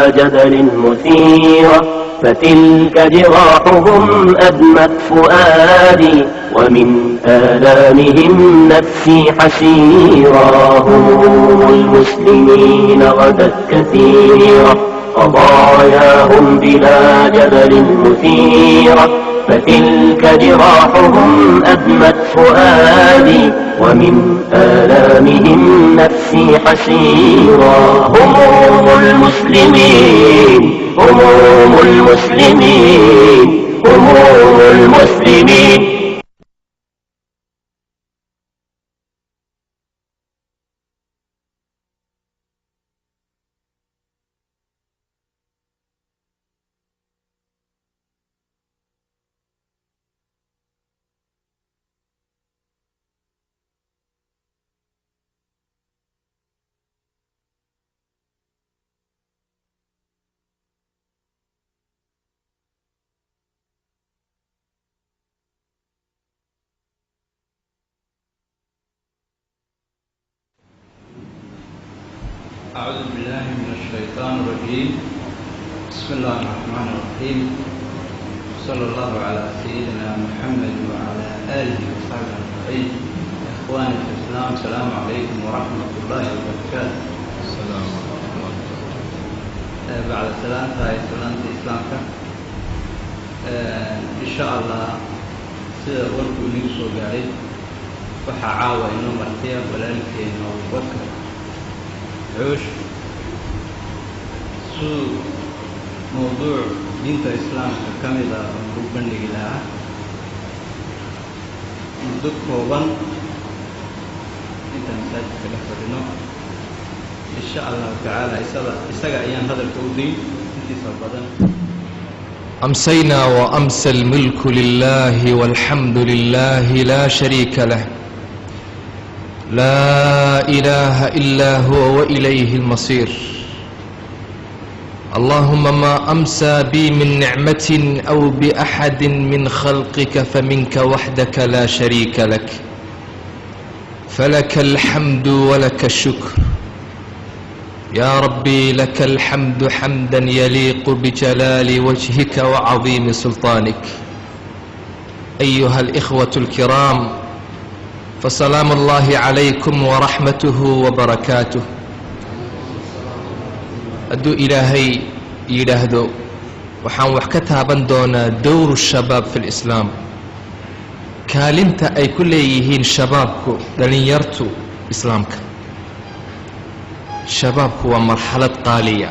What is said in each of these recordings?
جبل مثيرة فتلك جراحهم أدمت فؤادي ومن آلامهم نفسي حسيرا. هموم المسلمين غدت كثيرة قضاياهم بلا جبل مثيرة فتلك جراحهم أدمت فؤادي ومن آلامهم نفسي حسيرا. هموم المسلمين هموم المسلمين هموم المسلمين. أعوذ بالله من الشيطان الرجيم. بسم الله الرحمن الرحيم. صلى الله على سيدنا محمد وعلى آله وصحبه أجمعين. إخواني في الإسلام السلام عليكم ورحمة الله وبركاته. السلام ورحمة الله وبركاته. بعد السلام سلامة إسلامك إن شاء الله سيدة وركو نيسو قاري وحعاوة إنه مرتين ولذلك إنه بكر عوش سوء موضوع دينة الإسلام كاملة ربنا إله مدك روبان انت مساجد كالفرنو إن شاء الله تعالى إساق أيام هذا الكودين انت صبادا. أمسينا وأمسى الملك لله والحمد لله لا شريك له لا إله إلا هو وإليه المصير. اللهم ما أمسى بي من نعمة أو بأحد من خلقك فمنك وحدك لا شريك لك فلك الحمد ولك الشكر. يا ربي لك الحمد حمدا يليق بجلال وجهك وعظيم سلطانك. أيها الإخوة الكرام فسلام الله عليكم ورحمته وبركاته. أدو إلهي يلاهدو وحان وحكتها بندونا دور الشباب في الإسلام. كالنتا أي كل يهين شبابكو دلنيرتو إسلامك. شبابكو ومرحلة قالية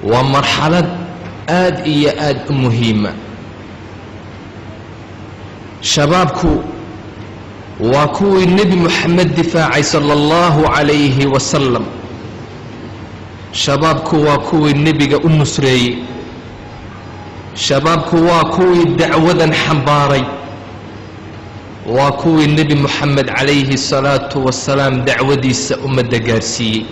ومرحلة آد مهمة. شبابكو وكوي النبي محمد دفاعي صلى الله عليه وسلم. شبابكو وكوي النبي النصري. شبابكو وكوي الدعوة حنباري وكوي النبي محمد عليه الصلاة والسلام دعودي سأمد قارسي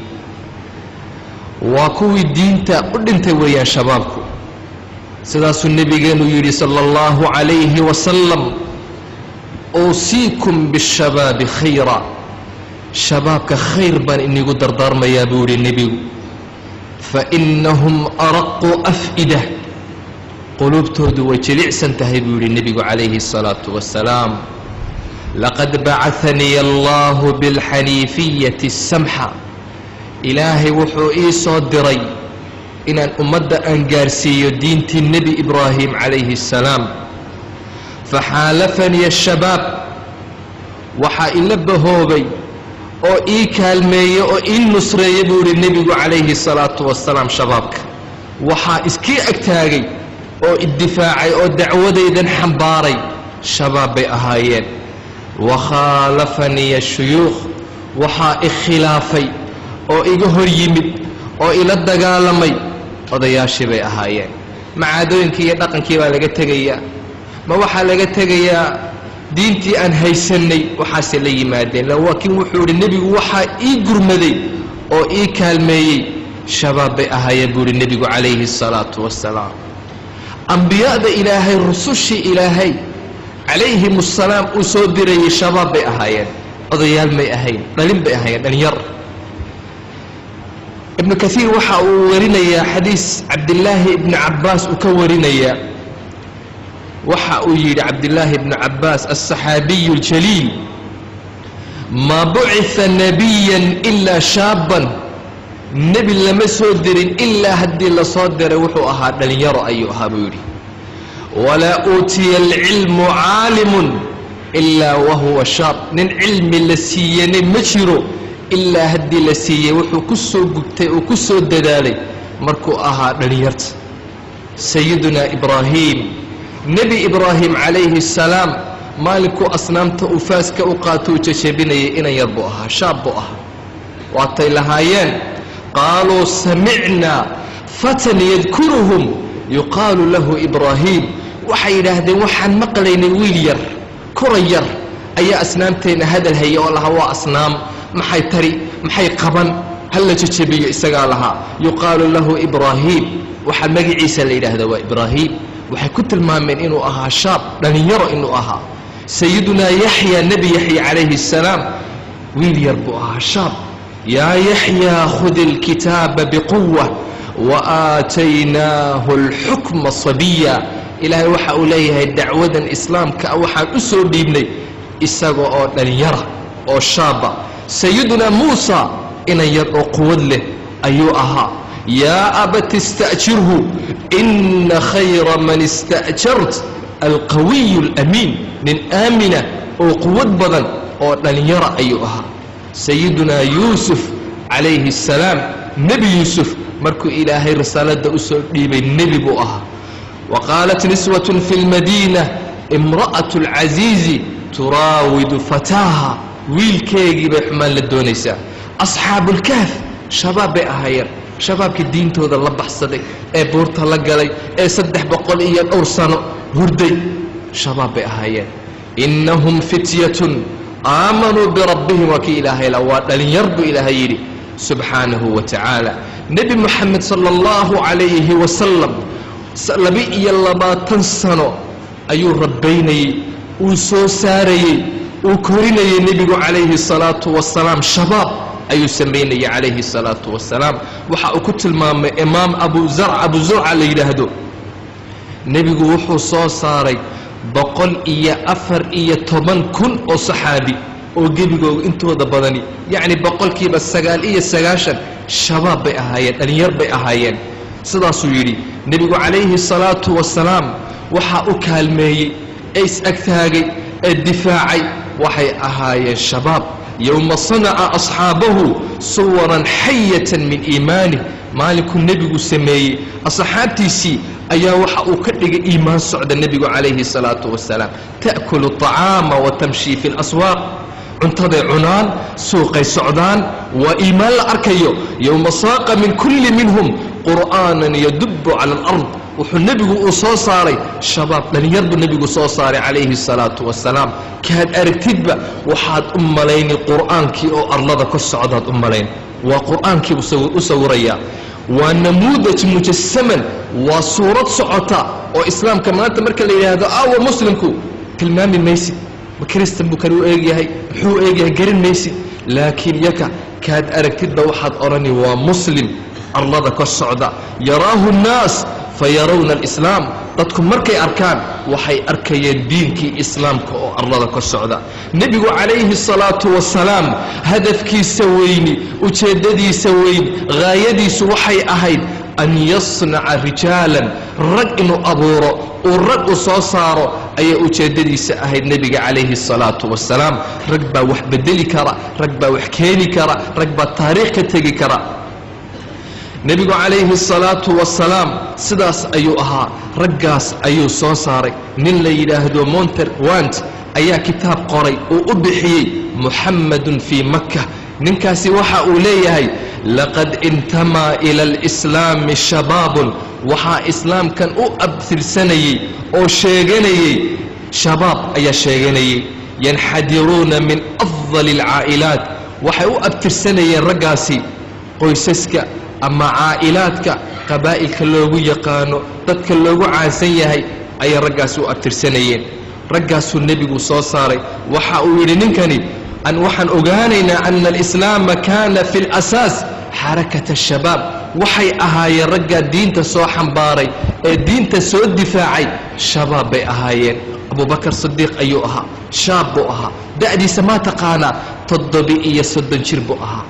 وكوي دينتا قدنت ويا شبابكو. سلاس النبي قالوا يري صلى الله عليه وسلم أوصيكم بالشباب خيرا. شبابك خير بان إني قدر دار ما يابوري النبي فإنهم أرق أفئدة قلوب تودو وجلع سنتهي بوري النبي عليه الصلاة والسلام. لقد بعثني الله بالحنيفية السمحة. إلهي وحو إيسو دري إن أمد أنقارسي دينة النبي إبراهيم عليه السلام. فحالفني الشباب وحا إلبهوبي أو إي كالمي أو إي النصري بوري النبي عليه الصلاة والسلام. شبابك وحا إسكي أكتاغي أو الدفاعي أو دعوة إذن حنباري شبابي أهايين. وخالفني الشيوخ وحا إخلافي أو إيقهر يمد أو إلا الدقالمي وضياشي بي أهايين. معادوين كي يدقن كي والغا تغيا ما waxaa laga tagayaa diintii aan haysanay waxaas la yimaadeen laakiin wuxuu nabigu waxa ii gurmaday oo ii kaalmeeyay shabaab bay ahaayeen buu nabigu calayhi salaatu wassalaam. anbiyada ilaahay rusushi ilaahay calayhi wassalaam uu soo diray shabaab bay ahaayeen odayaal may ahayn dhalin bay ahaayeen dhalinyar. ibnu kathiir waxa uu warinayaa xadiis cabdillaahi ibni cabbaas uu ka warinayaa waxa uu yidhi cabdillaahi ibni cabbaas alsaxaabiyu aljaliil maa buciثa nabiyan ilaa shaaban nebi lama soo dirin ilaa haddii la soo diray wuxuu ahaa dhalinyaro ayuu ahaa buu yidhi walaa uutiya alcilmu caalimun ilaa wahuwa shaab nin cilmi la siiyanay ma jiro ilaa haddii la siiyey wuxuu ku soo gubtay oo ku soo dadaalay markuu ahaa dhalinyarta sayidunaa ibraahim nebi ibraahim calayhi الsalaam maalinkuu asnaamta uu faaska u qaato uu jajabinayay inan yar buu ahaa shaab buu ahaa waatay lahaayeen qaaluu samicnaa fatan yadkuruhum yuqaalu lahu ibraahim waxay yidhaahdeen waxaan maqlaynay wiil yar kura yar ayaa asnaamteenna hadal haya oo lahaa waa asnaam maxay tari maxay qaban hal la jajabiyo isagaa lahaa yuqaalu lahu ibraahim waxaa magaciisa la yidhaahdaa waa ibraahim waxay ku tilmaameen inuu ahaa shaab dhalinyaro inuu ahaa sayidunaa yaxya nebi yaxya calayhi الsalaam wiil yar buu ahaa shaab yaa yaxyaa khudi اlkitaaba biquwa waaataynaahu اlxukma sabiya ilaahay waxa uu leeyahay dacwadan islaamka waxaan u soo dhiibnay isaga oo dhalinyara oo shaaba sayidunaa muusa inan yar oo quwad leh ayuu ahaa yaa abati ista'jirhu ina khayra man ista'jart alqawiyu alamiin nin aamina oo quwad badan oo dhalinyara ayuu ahaa sayidunaa yuusuf calayhi الsalaam nebi yuusuf markuu ilaahay risaaladda u soo dhiibay nebi buu ahaa waqaalat niswat fi اlmadiina imra'aة اlcasiizi turaawidu fataaha wiilkeegii bay xumaan la doonaysaa asxaabu اlkaaf shabaab bay ahaayeen shabaabkii diintooda la baxsaday ee buurta la galay ee 300 iyo dhowr sano hurday shabaab bay ahaayeen innahum fityatun aamanuu birabbihim waa kii ilaahay la waa dhalinyar buu ilaahay yidhi subxaanahu wa tacaala nebi moxamed sala allahu calayhi wasalam 22 sano ayuu rabbaynayey uu soo saarayey uu korinayey nebigu calayhi الsalaatu wasalaam shabaab ayuu samaynayey calayhi الsalaatu wasalaam waxa uu ku tilmaamay imaam abu zurca la yidhaahdo nebigu wuxuu soo saaray 114,000 oo saxaabi oo gebigooga intooda badani yacni 99% shabaab bay ahaayeen dhalinyar bay ahaayeen sidaasuu yidhi nebigu calayhi الsalaatu wasalaam waxaa u kaalmeeyey ee is-agtaagay ee difaacay waxay ahaayeen shabaab yowma sanaca asxaabahu suwaran xayatan min iimaanih maalinkuu nebigu sameeyey asxaabtiisii ayaa waxa uu ka dhigay iimaan socda nebigu calayhi الsalaatu wasalaam ta'kulu الطacaama wa tamshii fi اlaswaaq cuntaday cunaan suuqay socdaan waa iimaan la arkayo yowma saaqa min kulli minhum qur'aanan yadubu cala alard wuxuu nebigu uu soo saaray shabaab dhalinyar buu nebigu soo saaray calayhi الsalaatu wasalaam kaad aragtidba waxaad u malayni qur'aankii oo arlada ka socdaad u malayn waa qur'aankii u sawirayaa waa namuudaj mujasaman waa suurad socota oo islaamka maanta marka la yidhaahdo aawa muslimku tilmaami maysid ma kristan buu kan u eegyahay muxuu eegyahay garan maysid laakiin yaka kaad aragtidba waxaad odhani waa muslim arlada ka socda yaraahu الnaas fayarawna alislaam dadku markay arkaan waxay arkayeen diinkii islaamka oo arlada ka socda nebigu calayhi الsalaatu wasalaam hadafkiisa weyni ujeeddadiisa weyn haayadiisu waxay ahayd an yasnaca rijaalan rag inuu abuuro uu rag u soo saaro ayay ujeeddadiisa ahayd nebiga calayhi الsalaatu wasalaam rag baa wax bedeli kara rag baa wax keeni kara rag baa taariikh ka tegi kara nebigu calayhi الsalaatu wasalaam sidaas ayuu ahaa raggaas ayuu soo saaray nin la yidhaahdo monterwant ayaa kitaab qoray uu u bixiyey muxammadun fii makka ninkaasi waxa uu leeyahay laqad intamaa ila alislaami shabaabun waxaa islaamkan u abtirsanayey oo sheeganayey shabaab ayaa sheeganayey yanxadiruuna min afdali alcaa'ilaat waxay u abtirsanayeen raggaasi qoysaska ama caa'ilaadka qabaa'ilka loogu yaqaano dadka loogu caansan yahay ayay raggaasi u abtirsanayeen raggaasuu nebigu soo saaray waxa uu yidhi ninkani waxaan ogaanaynaa ana alislaama kaana fi اlasaas xarakata shabaab waxay ahaayeen raggaa diinta soo xambaaray ee diinta soo difaacay shabaab bay ahaayeen abubakar sidiiq ayuu ahaa shaab buu ahaa da'diisa maa taqaanaa 37 jir buu ahaa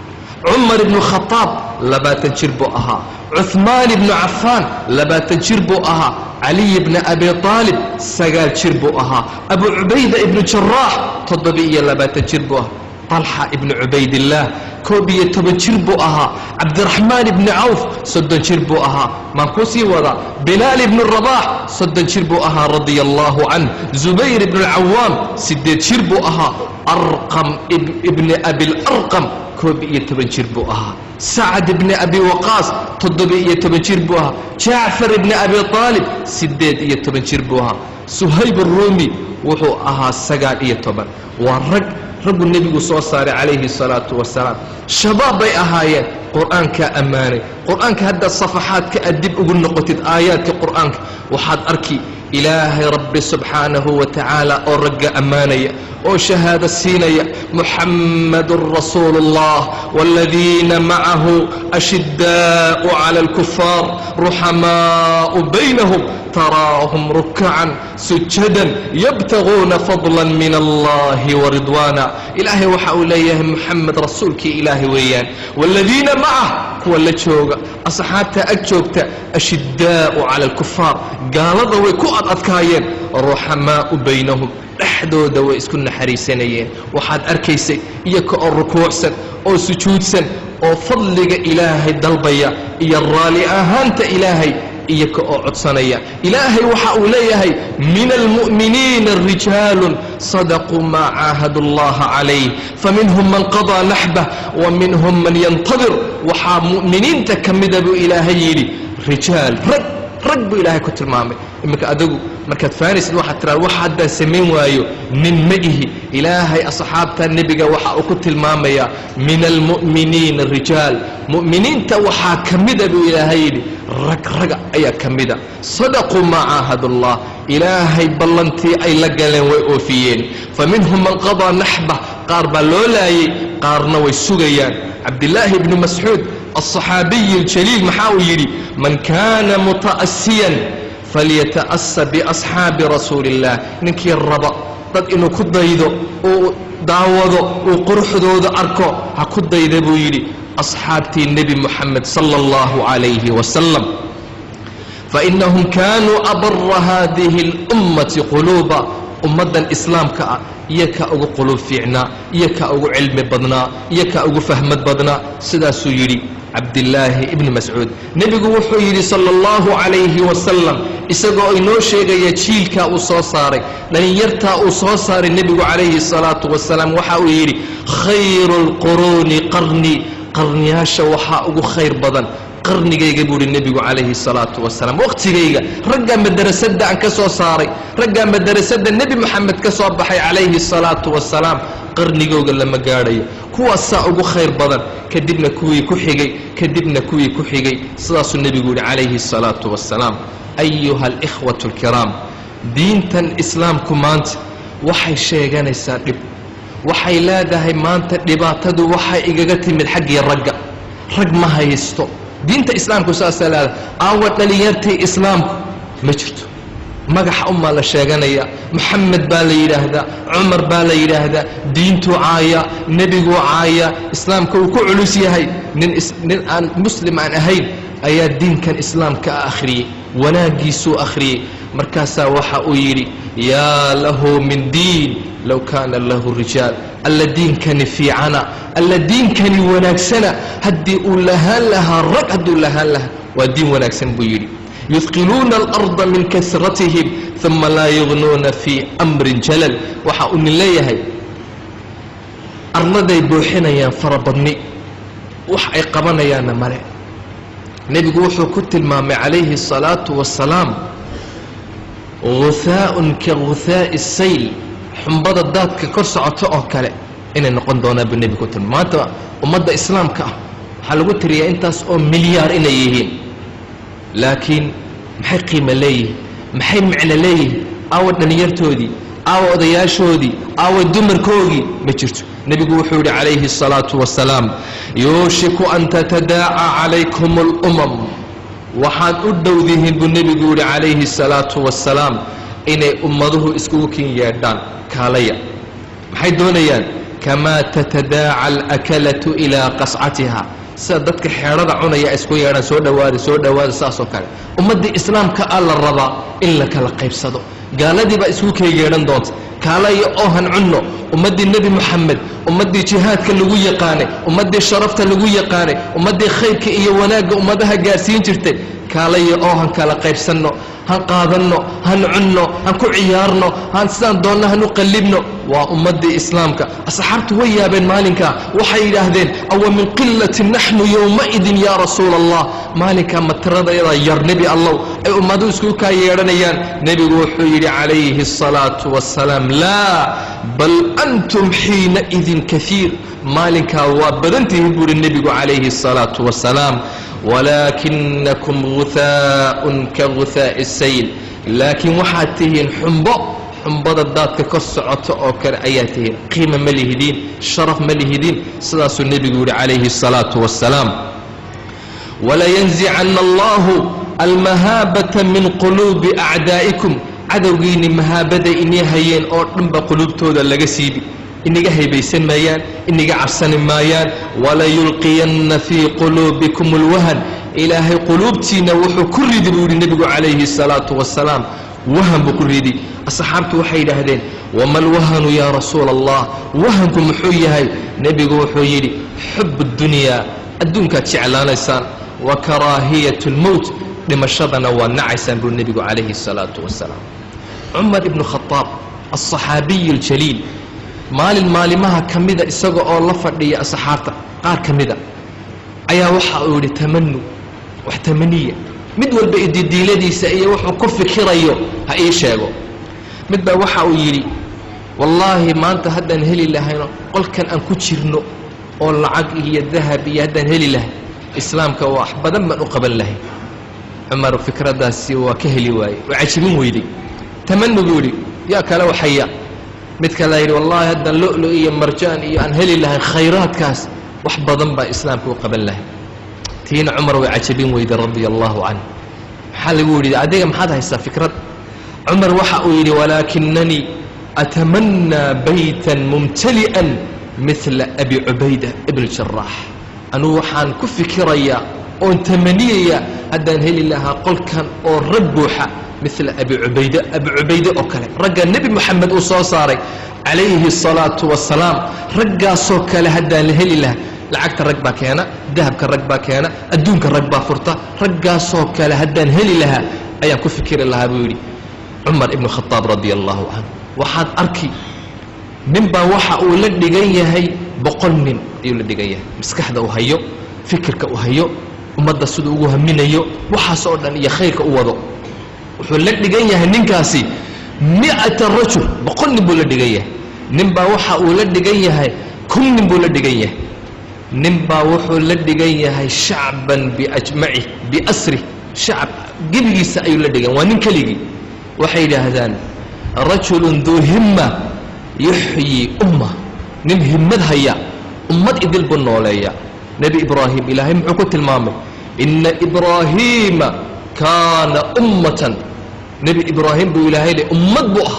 cumar ibnu khataab 20 jir buu ahaa cuhmaan ibnu cafaan 20 jir buu ahaa caliy ibna abi aalib 9 jir buu ahaa abu cubayda ibnu jaraax 27 jir buu ahaa طلحة ابن عبيد الله كوبية تبنشر بؤها عبد الرحمن بن عوف صدنشر بؤها مانكوسي وضع بلال بن الرباح صدنشر بؤها رضي الله عنه زبير بن العوام سدنشر بؤها أرقم ابن أبي الأرقم كوبية تبنشر بؤها سعد بن أبي وقاص تضبية تبنشر بؤها جعفر بن أبي طالب سدية تبنشر بؤها سهيب الرومي وحو أها سقال تبن والرق رب النبي صلى الله عليه الصلاة والسلام شباب بي أهايات قرآنك أماني قرآنك هذا الصفحات كأدب أقول نقطة آيات قرآنك وحاد أركي إلهي رب سبحانه وتعالى أرقى أماني أو شهادة السينية محمد رسول الله والذين معه أشداء على الكفار رحماء بينهم تراهم ركعا سجدا يبتغون فضلا من الله ورضوانا إلهي وحاوليه محمد رسولك إلهي ويان والذين معه هو اللي تشوق أصحابته أجوبته أشداء على الكفار قال ضوي كؤد أذكايين رحماء بينهم dhexdooda way isku naxariisanayeen waxaad arkaysay iyaga oo rukuucsan oo sujuudsan oo fadliga ilaahay dalbaya iyo raali ahaanta ilaahay iyaga oo codsanaya ilaahay waxa uu leeyahay min almu'miniina rijaalun sadaqu ma aahadu Allah alayhi faminhum man qada nahbah wa minhum man yantadir waxa mu'miniinta kamida buu ilaahay yiri rijaal rag buu ilaahay ku tilmaamay imika adigu markaad faanisid waxaad tiraa wax haddaan samayn waayo nin ma ihi ilaahay asxaabta nebiga waxa uu ku tilmaamayaa min almu'miniina rijaal mu'miniinta waxaa ka mida buu ilaahay yidhi raga ayaa ka mida sadaquu maa caahadullah ilaahay ballantii ay la galeen way oofiyeen faminhum man qadaa naxbah qaar baa loo laayay qaarna way sugayaan cabdillaahi ibnu mascuud الصحابي الجليل محاو يري من كان متأسيا فليتأسى بأصحاب رسول الله نكي الربا ضد إنه كدايدو وداوضو وقرحدو أركو هكدايدو بو يري أصحابتي النبي محمد صلى الله عليه وسلم فإنهم كانوا أبر هذه الأمة قلوبا ummadan islaamka ah iyaka ugu qulub fiicnaa iyaka ugu cilmi badnaa iyaka ugu fahmad badnaa sidaasuu yidhi cabdillaahi ibni mascuud nebigu wuxuu yidhi sala allahu calayhi wasalam isagoo inoo sheegaya jiilkaa uu soo saaray dhalinyartaa uu soo saaray nebigu calayhi salaatu wasalaam waxa uu yidhi khayru lquruuni qarnii qarniyaasha waxaa ugu khayr badan qarnigayga buu yidhi nebigu calayhi salaatu wasalaam waqtigayga raggaa madarasada aan ka soo saaray raggaa madarasada nebi moxamed ka soo baxay calayhi salaatu wasalaam qarnigooga lama gaadhayo kuwaasaa ugu khayr badan kadibna kuwii ku xigay kadibna kuwii ku xigay sidaasuu nebigu yidhi calayhi salaatu wasalaam ayuha alikhwatu alkiraam diintan islaamku maanta waxay sheeganaysaa dhib waxay leedahay maanta dhibaatadu waxay igaga timid xaggii ragga rag ma haysto diinta islaamku saasaa leedahay aawa dhalinyartii islaamku ma jirto magaxa ummaa la sheeganaya maxamed baa la yidhaahdaa cumar baa la yidhaahdaa diintuu caaya nebiguu caaya islaamka uu ku culus yahay nin aan muslim aan ahayn ayaa diinkan islaamka akhriyey wanaagiisuu akhriyey markaasaa waxa uu yidhi yaa lahu min diin low kaana lahu rijaal alla diinkani fiicana alla diinkani wanaagsana haddii uu lahaan lahaa rag hadduu lahaan lahaa waa diin wanaagsan buu yidhi يثقلون الأرض من كثرتهم ثم لا يغنون في أمر جلل وحا أن الله أرضي بوحنا فربني وحا قبنا يا نمري نبي وحو كنت المام عليه الصلاة والسلام غثاء كغثاء السيل حنبض الدات ككرس عطاء كلا إن نقول دونا بالنبي كنت ما أنت ومدى إسلام كا حلو تري أنت مليار إليهين laakiin maxay qiimo leeyihin maxay macno leeyihin aawa dhalinyartoodii aawa odayaashoodii aawa dumarkoogii ma jirto nebigu wuxuu yidhi calayhi الsalaaةu wasalaam yuushiku an tatadaaca calaykum اlumam waxaad u dhowdihiin buu nebigu yidhi calayhi الsalaaةu wasalaam inay ummaduhu iskugu kin yeedhaan kaalaya maxay doonayaan kamaa tatadaaca alakalatu ilaa qascatiha sida dadka xeedhada cunaya isku yeedhaan soo dhowaada saasoo kale ummaddii islaamka a la rabaa in la kala qaybsado gaaladii baa isku kay yeedhan doonta kaalaya oo han cunno ummaddii nebi moxamed ummaddii jihaadka lagu yaqaanay ummaddii sharafta lagu yaqaanay ummaddii khayrka iyo wanaagga ummadaha gaarsiin jirtay kaalaya oo han kala qaybsanno han qaadanno han cunno han ku ciyaarno han sidaan doonno han u qallibno waa ummaddii islaamka asxaabtu way yaabeen maalinkaa waxay yidhaahdeen awa min qilatin naxnu yowmaidin yaa rasuula allah maalinkaa matiradayada yar nebi allow ay ummaduhu isku kaa yeedhanayaan nebigu wuxuu yidhi calayhi الsalaaةu wasalaam laa bal antum xiinaidin kaiir maalinkaa waa badantihiin buu yihi nebigu calayhi الsalaaةu wasalaam walaakinakum guhaaءun ka guhaaءi الsayl laakiin waxaad tihiin xumbada daadka ka socoto oo kale ayaa tihiin qiima ma lihidiin sharaf ma lihidiin sidaasuu nebigu yihi calayhi الsalaaةu wasalaam walayanzicanna allahu almahaabata min quluubi acdaa'ikum cadowgiinni mahaabaday inii hayeen oo dhanba quluubtooda laga siibi iniga haybaysan maayaan iniga cabsani maayaan walayulqiyanna fii quluubikum اlwahan ilaahay quluubtiinna wuxuu ku ridi buu yihi nebigu calayhi الsalaaةu wasalaam wahan buu ku ridi asxaabtu waxay yidhaahdeen wama lwahanu yaa rasuula allah wahanku muxuu yahay nebigu wuxuu yidhi xub اdunyaa adduunkaad jeclaanaysaan wa karaahiyat اlmowt dhimashadana waa nacaysaan buu nebigu calayhi الsalaaةu wasalaam cumar ibnu khadaab alصaxaabiy اljaliil maalin maalimaha ka mida isaga oo la fadhiya asxaabta qaar ka mida ayaa waxa uu yidhi tamanu wax tamaniya mid walba ididiiladiisa iyo wuxuu ku fikirayo ha ii sheego mid baa waxa uu yidhi wallaahi maanta haddaan heli lahayno qolkan aan ku jirno oo lacag iyo dahab iyo haddaan heli lahay islaamka wax badan baan u qaban lahay cumar fikraddaasi waa ka heli waayey waa cajibin weyday tamanu buu yidhi yaa kale waxaya mid kale yidhi wallaahi haddaan lo-lo iyo marjaan iyo aan heli lahay khayraadkaas wax badan baa islaamka u qaban lahay tiina cumar way cajabin weyday radia allahu canh maxaa lagu yidhi adiga maxaad haysaa fikrad cumar waxa uu yidhi walaakinanii atamannaa baytan mumtali'an midla abi cubayda ibn jaraax anuu waxaan ku fikirayaa oon tamaniyayaa haddaan heli lahaa qolkan oo rag buuxa midla abi cubayde oo kale ragga nebi moxamed uu soo saaray calayhi الsalaaةu wasalaam raggaasoo kale haddaan la heli lahaa lacagta rag baa keena dahabka rag baa keena adduunka rag baa furta raggaasoo kale haddaan heli lahaa ayaan ku fikiri lahaa buu yidhi cumar ibnu khadaab radia allahu canhu waxaad arki nin baa waxa uu la dhigan yahay 100 nin ayuu la dhigan yahay maskaxda uu hayo fikirka uu hayo ummadda siduu ugu haminayo waxaas oo dhan iyo khayrka u wado wuxuu la dhigan yahay ninkaasi 100 rajul 100 nin buu la dhigan yahay nin baa waxa uu la dhigan yahay 1,000 nin buu la dhigan yahay nin baa wuxuu la dhigan yahay shacban biajmaci biasri shacab gebigiisa ayuu la dhigan waa nin keligii waxay yidhaahdaan rajulun duu himma yuxyi umma nin himmad haya ummad idil buu nooleeya nebi ibraahim ilaahay muxuu ku tilmaamay ina ibraahiima kaana ummatan nebi ibraahim buu ilaahay le ummad buu ah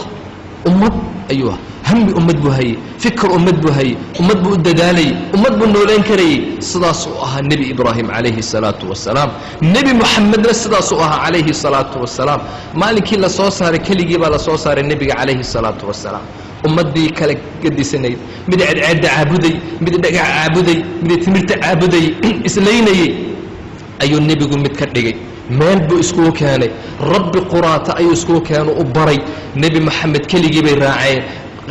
ummad ayuu ah hami ummad buu hayey fikr ummad buu hayey ummad buu u dadaalayey ummad buu nooleyn karayey sidaasuu ahaa nebi ibraahim calayhi الsalaaةu wasalaam nebi moxamedna sidaasuu ahaa calayhi الsalaaةu wasalaam maalinkii la soo saaray keligii baa la soo saaray nebiga calayhi الsalaaةu wasalaam ummaddii kala gadisanayd mid ceedceedda caabuday mid dhagax caabuday mid timirta caabuday islaynayey ayuu nebigu mid ka dhigay meel buu iskugu keenay rabbi quraata ayuu iskugu keenu u baray nebi moxamed keligii bay raaceen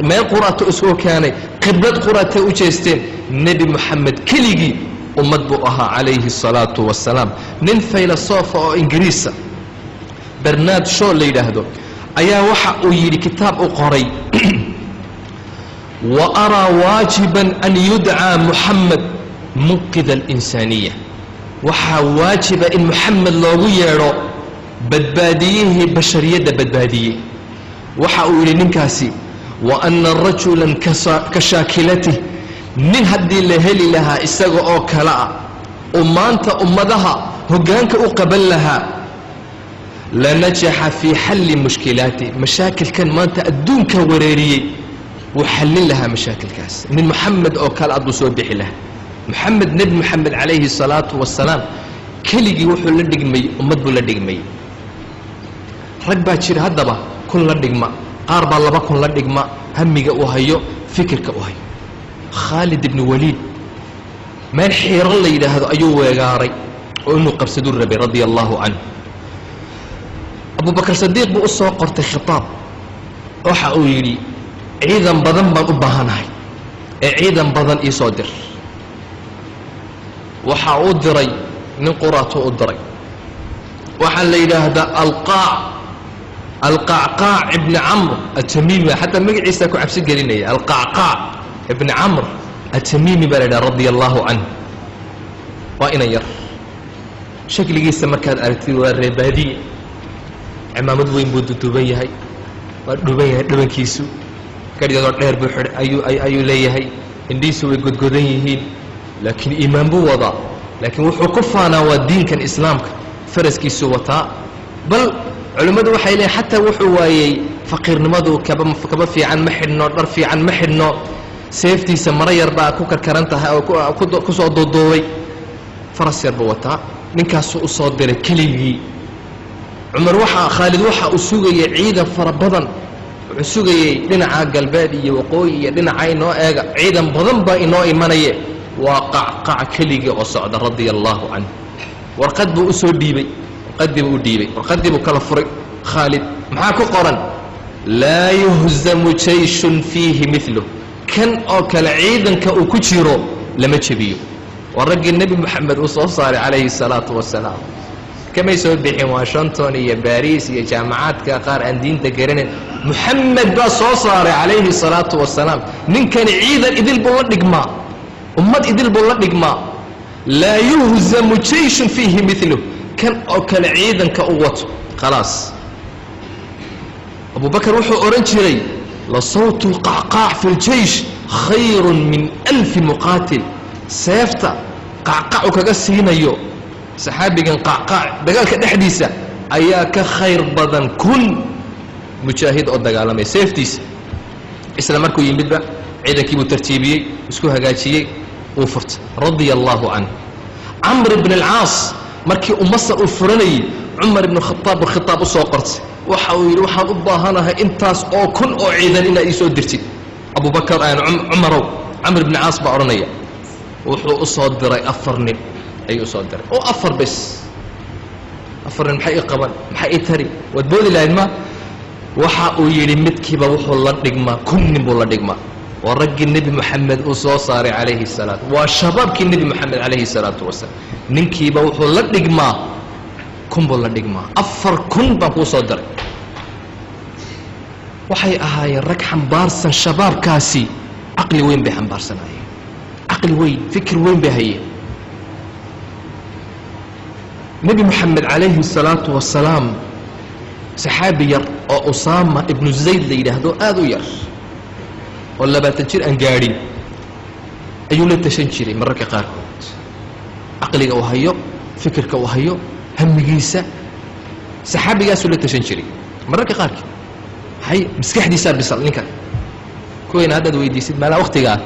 meel quraata iskugu keenay qiblad quraatay u jeesteen nebi moxamed keligii ummad buu ahaa calayhi الsalaaةu wasalaam nin faylasofa oo ingiriisa bernard shaw la yidhaahdo ayaa waxa uu yidhi kitaab u qoray wa araa waajiban an yudcaa muxamed munqida اlinsaaniya waxaa waajiba in moxamed loogu yeedho badbaadiyihii bashariyadda badbaadiyey waxa uu yidhi ninkaasi وأن رجلا كشاكلته nin haddii la heli lahaa isaga oo kale ah oo maanta ummadaha hoggaanka u qaban lahaa lanajaxa fii xalli mushkilaati mashaakilkan maanta adduunka wareeriyey wuu xallin lahaa mashaakilkaas nin moxamed oo kale adduu soo bixi lahaa moxamed nebi moxamed calayhi الsalaatu wasalaam keligii wuxuu la dhigmayey ummad buu la dhigmayey rag baa jira haddaba kun la dhigma qaar baa 2 kun la dhigma hamiga uu hayo fikirka uu hayo khaalid ibn waliid meel xiiro la yidhaahdo ayuu weegaaray oo inuu qabsaduu rabay radia allahu canhu abubakar sadiiq buu u soo qortay khitaab waxa uu yidhi ciidan badan baan u baahanahay ee ciidan badan ii soo dir waxa uu diray nin quraato u diray waxaa la yidhaahdaa alqacqaac ibn camr atamiimi xataa magaciisa ku cabsi gelinaya alqacqaac ibn camr atamiimi baa la yidhaha radia allahu canhu waa ina yar shakligiisa markaad aragtid waa reebaadiye cimaamad weyn buu duduban yahay waa dhuban yahay dhabankiisu gadhiyadoo dheer buu ayuu leeyahay indhihiisu way godgodan yihiin laakiin iimaan buu wadaa laakiin wuxuu ku faanaa waa diinkan islaamka faraskiisuu wataa bal culimmadu waxay leeyihin xataa wuxuu waayey faqiirnimadu kaba fiican ma xidhno dhar fiican ma xidhno seeftiisa maro yar baa ku karkaran tahay oo ku soo duuduubay faras yar buu wataa ninkaasuu u soo diray keligii khaalid waxa uu sugayey ciidan fara badan wuxuu sugayey dhinaca galbeed iyo waqooyi iyo dhinaca inoo eega ciidan badan baa inoo imanaye waa qacqac keligii oo socda radia allahu canhu warqad buu u soo dhiibay warqaddii buu u dhiibay warqaddii buu kala furay khaalid maxaa ku qoran laa yuhzamu jayshun fiihi miluh kan oo kale ciidanka uu ku jiro lama jebiyo waa raggii nebi moxamed uu soo saaray calayhi الsalaatu wasalaam kamay soo bixin washington iyo bariis iyo jaamacaadka qaar aan diinta garanin moxamed baa soo saaray calayhi الsalaatu wasalaam ninkani ciidan idil buu la dhigmaa ummad idil buu la dhigmaa laa yuhzamu jayshun fiihi miluh kan oo kale ciidanka u wato khalaas abubakar wuxuu odhan jiray لصوت القعقاع في الجيش خير من 1000 مقاتل seefta qacqac kaga siinayo saxaabigan qacqac dagaalka dhexdiisa ayaa ka khayr badan kun mujaahid oo dagaalamay seeftiisa isla markuu yimidba ciidankii buu tartiibiyey isku hagaajiyey uu furtay radia allahu canhu camr ibn alcaas markii uu masar u furanayey cumar ibn khataab khitaab u soo qortay waxa uu yidhi waxaan u baahanahay intaas oo kun oo ciidan inaad ii soo dirtid abubakar cumarow camr ibn caas baa odhanaya wuxuu u soo diray 4 nin ayuu u soo diray oo 4 bes 4 nin maxay i qaban maxay i tari waad boodi lahayd ma waxa uu yidhi midkiiba wuxuu la dhigmaa 1 nin buu la dhigmaa waa raggii nebi moxamed uu soo saaray calayhi الsalaatu waa shabaabkii nebi moxamed calayhi الsalaatu wasalaam ninkiiba wuxuu la dhigmaa 1 buu la dhigmaa 4 baan kuu soo diray waxay ahaayeen rag xambaarsan shabaabkaasi caqli weyn bay xambaarsanaayeen caqli weyn fikir weyn bay hayeen nebi moxamed calayhi الsalaatu wasalaam saxaabi yar oo usaama ibnu zayd la yidhaahdo aad u yar oo 20 jir aan gaadhin ayuu la tashan jiray mararka qaarkood caqliga uu hayo fikirka uu hayo hamigiisa saxaabigaasuu la tashan jiray mararka qaarkood hay maskaxdiisaa bisal ninkan kuwayna haddaad weydiisid maalaa waktigaa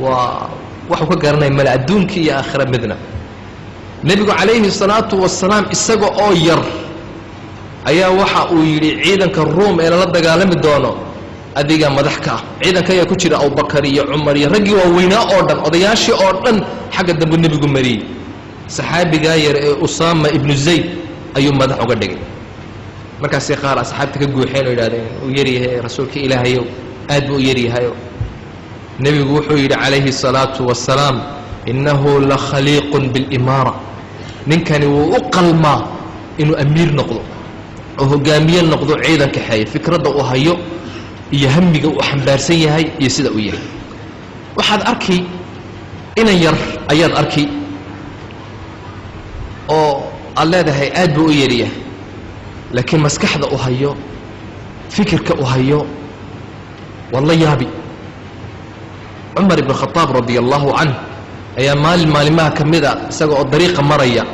waa waxuu ka garanaya mala adduunka iyo aakhira midna nebigu calayhi الsalaatu wasalaam isaga oo yar ayaa waxa uu yidhi ciidanka ruum ee lala dagaalami doono adiga madax ka ah ciidanka ayaa ku jira abubakar iyo cumar iyo raggii waaweynaa oo dhan odayaashii oo dhan xagga dambu nebigu mariyey saxaabigaa yar ee usaama ibnu zayd ayuu madax uga dhigay markaasay qaar asxaabta ka guuxeen oo yidhahdeen uu yaryahay rasuulka ilaahayow aad buu u yaryahayo nebigu wuxuu yidhi calayhi الsalaatu wasalaam innahu la khaliiqun biاlimaara ninkani wuu u qalmaa inuu amiir noqdo oo hogaamiye noqdo ciidan kaxeeya fikradda uu hayo iyo hamiga uu xambaarsan yahay iyo sida uu yahay waxaad arki inan yar ayaad arki oo aad leedahay aad buu u yaryahay laakiin maskaxda uu hayo fikirka uu hayo والله يابي عمر بن الخطاب رضي الله عنه ayaa maalimaha kamida isagoo oo dariiqa maraya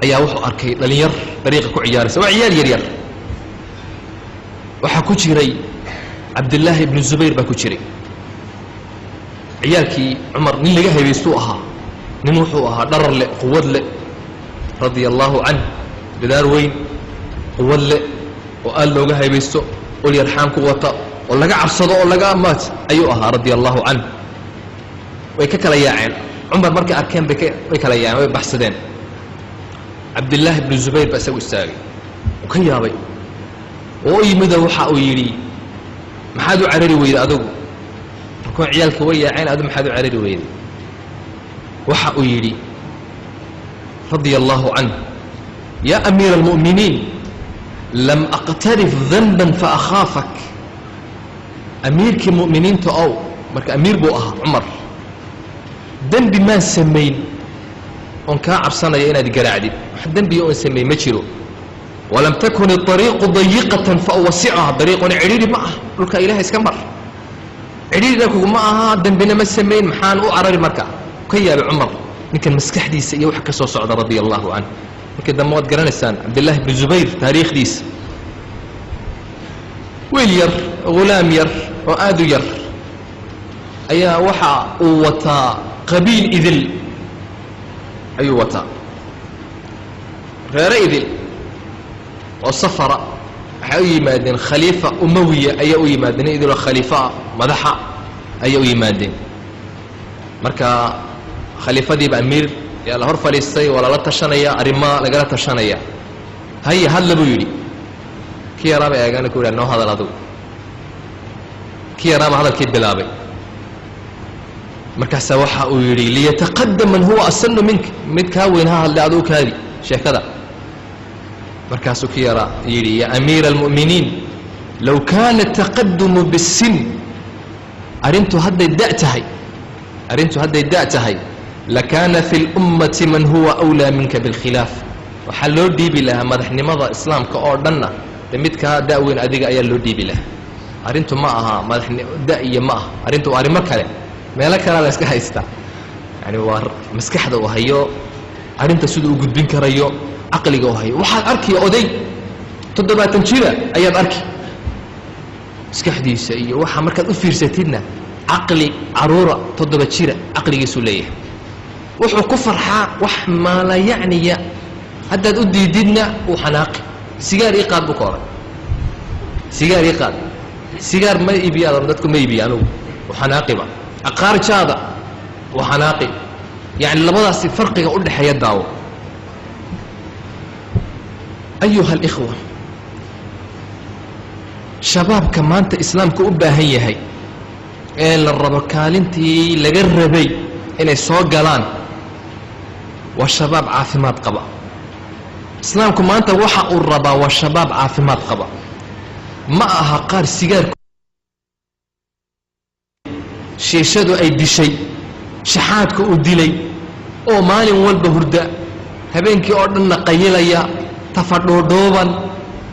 ayaa wuxuu arkay dhalinyar dariiqa ku ciyaaraysa waa ciyaar yar waxa ku jiray Abdullah ibn Zubayr ba ku jiray ciyaalkii Umar nin laga haybaysto ahaa nin wuxuu ahaa dharar le quwad le radiyallahu anhu bidaar weyn quwad le oo aad looga haybaysto oo yarxaan ku wata oo laga cabsado oo laga amaat ayuu ahaa radiyallahu anhu way ka kala yaaceen Umar markay arkeen bay kala yaaceen way baxsadeen Abdullah ibn Zubayr ba isagu istaagay oo ka yaabay oo yimid waxa uu yiri maxaad u carari weeyday adigu markuu ciyaalka way yaaceen adigu maxaad u carari weeyday waxa uu yiri radiyallahu anhu ya amir almu'minin lam aqtarif dhanban fa akhafak amirki mu'miniinta oo marka amir buu ahaa Umar dambi ma sameyn on ka cabsanaya inaad garaacdid wax dambi oo sameey ma jiro walam takun at-tariiq dayiqatan fa wasi'aha tariiqun ciriiri ma dhulka ilaahay iska mar ciriiriga kugu ma aha dambina ma sameyn maxaan u arari marka ka yaabay Umar ninkan maskaxdiisa iyo wax ka soo socda radiyallahu anhu markii damad garanaysan Abdullah ibn Zubayr taariikhdiisa wiil yar gulaam yar oo aad u yar ayaa waxa uu wataa qabiil idil ayuu wataa reer idil oo safara waxa uu yimaadeen khalifa umawiya ayaa u yimaadeen idil khalifa madaxa ayaa u yimaadeen marka khalifadii ba amir yaa la hor faliistay wala la tashanaya arima laga tashanaya hay hadla buu yiri kiyaraba eegana ku noo hadal adu kiyaraba hadalkii bilaabay markaas waxa uu yiri li yataqaddam man huwa asannu mink mid ka weyn ha hadla adu kaadi sheekada markaas uu kiyara yiri ya amir almu'minin law kana taqaddum bis-sin arintu hadday da'tahay lakana fil ummati man huwa awla minka bil khilaf waxa loo dhiibi lahaa madaxnimada islaamka oo dhanna midka da'weyn adiga ayaa loo dhiibi lahaa arintu ma aha madaxnimada da'iya ma aha arintu waa arimo kale meelo kale la iska haysta yani waa maskaxda oo hayo arinta sidoo u gudbin karayo aqliga oo hayo waxa arki oday 70 jira ayaad arki maskaxdiisa iyo waxa markaad u fiirsatidna aqli caruura 7 jira aqligiisu leeyahay wuxuu ku farxaa wax ma la yacniya haddaad u diididna uu xanaaqi sigaar ii qaad buu ka oran sigaar ii qaad sigaar ma iibiyaan dadku ma iibiyaan uu xanaaqiba aqaarjaada uu xanaaqi yani labadaas farqiga u dhaxeeya daawo ayuha alikhwa shabaabka maanta islaamka u baahan yahay ee la rabo kaalintii laga rabay inay soo galaan waa shabaab caafimaad qaba islaamku maanta waxa uu rabaa waa shabaab caafimaad qaba ma aha qaar sigaar sheeshadu ay dishay shaxaadku uu dilay oo maalin walba hurda habeenkii oo dhan qayilaya tafadhoodhooban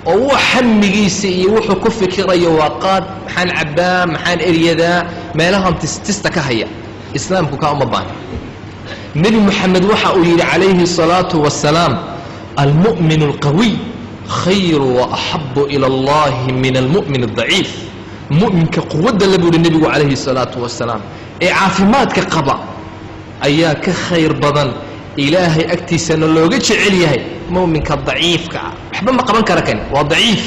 oo waxa xamigiisa iyo wuxuu ku fikirayo waa qaad maxaan cabaa maxaan eriyada meelaha tista ka haya islaamku ka uma baahan nabi muhammad waxa uu yiri calayhi salatu wassalaam المؤمن القوي خير وأحب إلى الله من المؤمن الضعيف مؤمن كقوة لبول النبي عليه الصلاة والسلام عافمات كقبع أياك خير بدن إلهي أكتسن اللوغتش عليه مؤمن كضعيف حبا ما قبل كركن وضعيف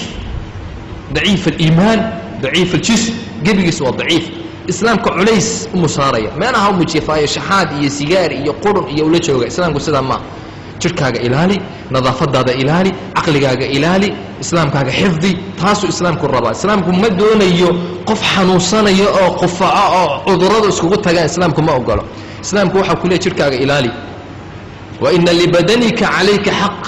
ضعيف الإيمان ضعيف الجسم قبيس وضعيف إسلام كعليس مصارية ما أنا هم مجيفاية شحاد يسيجار يقرن يولجوغ إسلام كسدا ما jirkaaga ilaali nadaafadaada ilaali aqligaaga ilaali islaamkaaga xifdi taasu islaamku raba islaamku ma doonayo qof xanuunsanayo oo qufaca oo cudurada iskugu taga islaamku ma ogolo islaamku waxa ku leeyahay jirkaaga ilaali wa inna li badanika alayka haqq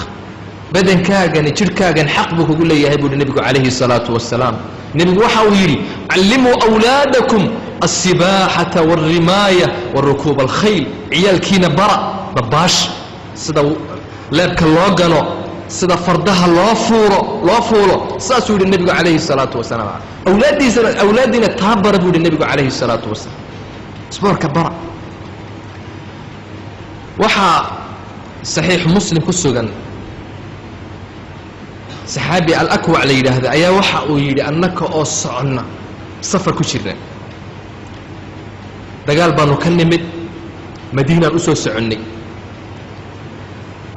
badankaaga jirkaaga xaq buu kugu leeyahay buu nabigu calayhi salaatu wassalaam nabigu waxa uu yiri allimu awlaadakum as-sibahata war-rimaya war-rukub al-khayl ciyalkiina bara babash sida leebka loo gano sida fardaha loo fuulo saasuu yidhi nebigu calayhi salaatu wasalaam awlaaddiina taa bara buu yidhi nebigu calayhi salaatu wasalaam isboorka bara waxaa saxiix muslim ku sugan saxaabi alakwac la yidhaahda ayaa waxa uu yidhi annaka oo soconna safar ku jirna dagaal baanu ka nimid madiinaan u soo soconnay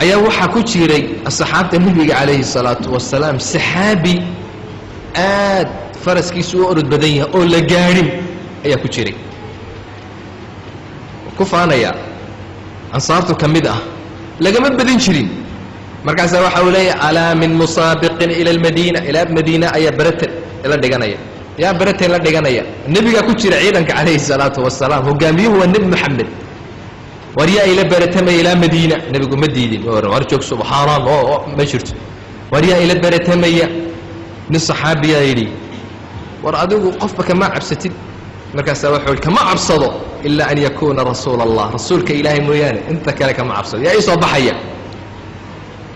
ayaa waxaa ku jiray asxaabta nebiga calayhi salaatu wasalaam saxaabi aad faraskiisu u orod badan yahay oo la gaadhin ayaa ku jiray ku faanaya ansaartu ka mid ah lagama badin jirin markaasaa waxa uu leeyahay alaa min musaabiqin ila almadiina ilaa madiina ayaa baratan la dhiganaya yaa baratan la dhiganaya nebigaa ku jira ciidanka calayhi salaatu wasalaam hogaamiyuhu waa nebi maxamed war yaa ila baratamaya ilaa madiina nebigu ma diidin war joog subxaanaan ma jirto war yaa ila baratamaya nin saxaabiyaa yidhi war adigu qofba kama cabsatid markaasaa wuxuu yidhi kama cabsado ilaa an yakuuna rasuula allah rasuulka ilaahay mooyaane inta kale kama cabsado yaa ii soo baxaya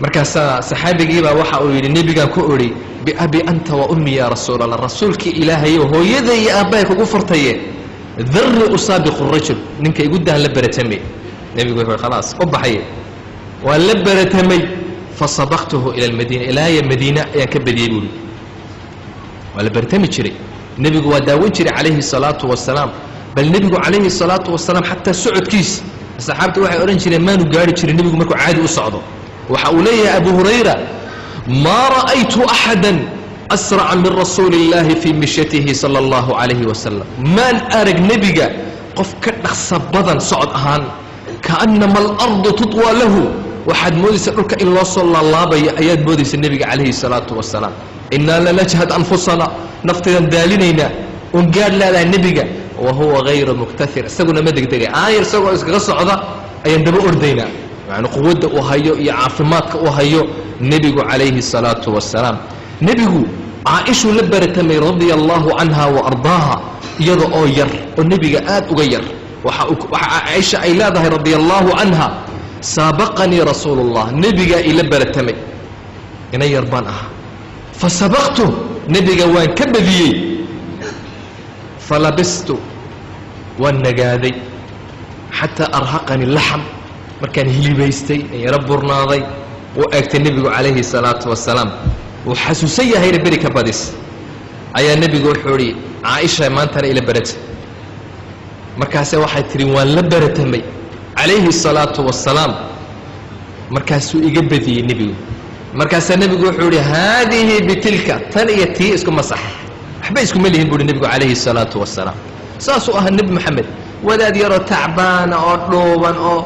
markaasaa saxaabigiibaa waxa uu yidhi nebigaan ku odhi biabi anta wa ummi yaa rasuul allah rasuulkii ilaahayo hooyada iyo aabbahay kugu furtaye darri usaabiqu rajul ninka igu daan la baratamay nebigu wuxuu khalaas u baxaye waan la baratamay fasabaqtuhu ila almadiina ilaaya madiina ayaan ka badiyey buuri waa la baratami jiray nebigu waa daawan jiray calayhi salaatu wasalaam bal nebigu calayhi salaatu wasalaam xataa socodkiisa saxaabta waxay odhan jireen maanu gaari jirin nebigu markuu caadi u socdo waxa uu leeyahay abu hurayra maa ra'aytu axada asraca min rasuuli illaahi fii mishyatihi sala allahu calayhi wasalam maan arag nebiga qof ka dhaqsa badan socod ahaan kaannama alardu tutwaa lahu waxaad moodaysa dhulka in loo soo laalaabaya ayaad moodaysa nebiga calayhi salaatu wasalaam innaa lanajhad anfusana naftaydan daalinaynaa un gaadh leedahay nebiga wa huwa hayru muktair isaguna ma degdegay aayar isagoo iskaga socda ayaan daba ordaynaa yani quwadda uu hayo iyo caafimaadka uu hayo nebigu calayhi salaatu wasalaam nebigu caaishuu la baratamay radia allahu canha wa ardaaha iyada oo yar oo nebiga aad uga yar waxa caaisha ay leedahay radia allahu canha saabaqanii rasuulu ullah nebigaa ila baratamay ina yar baan ahaa fasabaqtu nebiga waan ka badiyey falabistu waan nagaaday xataa arhaqanii laxam markaan hilibaystay yaro burnaaday uu eegtay nebigu calayhi salaatu wasalaam uu xasuusan yahayna beri ka badis ayaa nebigu wuxuu idhi caaisha maantana ila barata markaase waxay tidhi waan la baratamay calayhi salaatu wasalaam markaasuu iga badiyey nebigu markaasaa nebigu wuxuu idhi haadihi bitilka tan iyo tii isku masax waxba iskuma lihin buuhi nebigu calayhi salaatu wasalaam saasuu ahaa nebi maxamed wadaad yaroo tacbaana oo dhuuban oo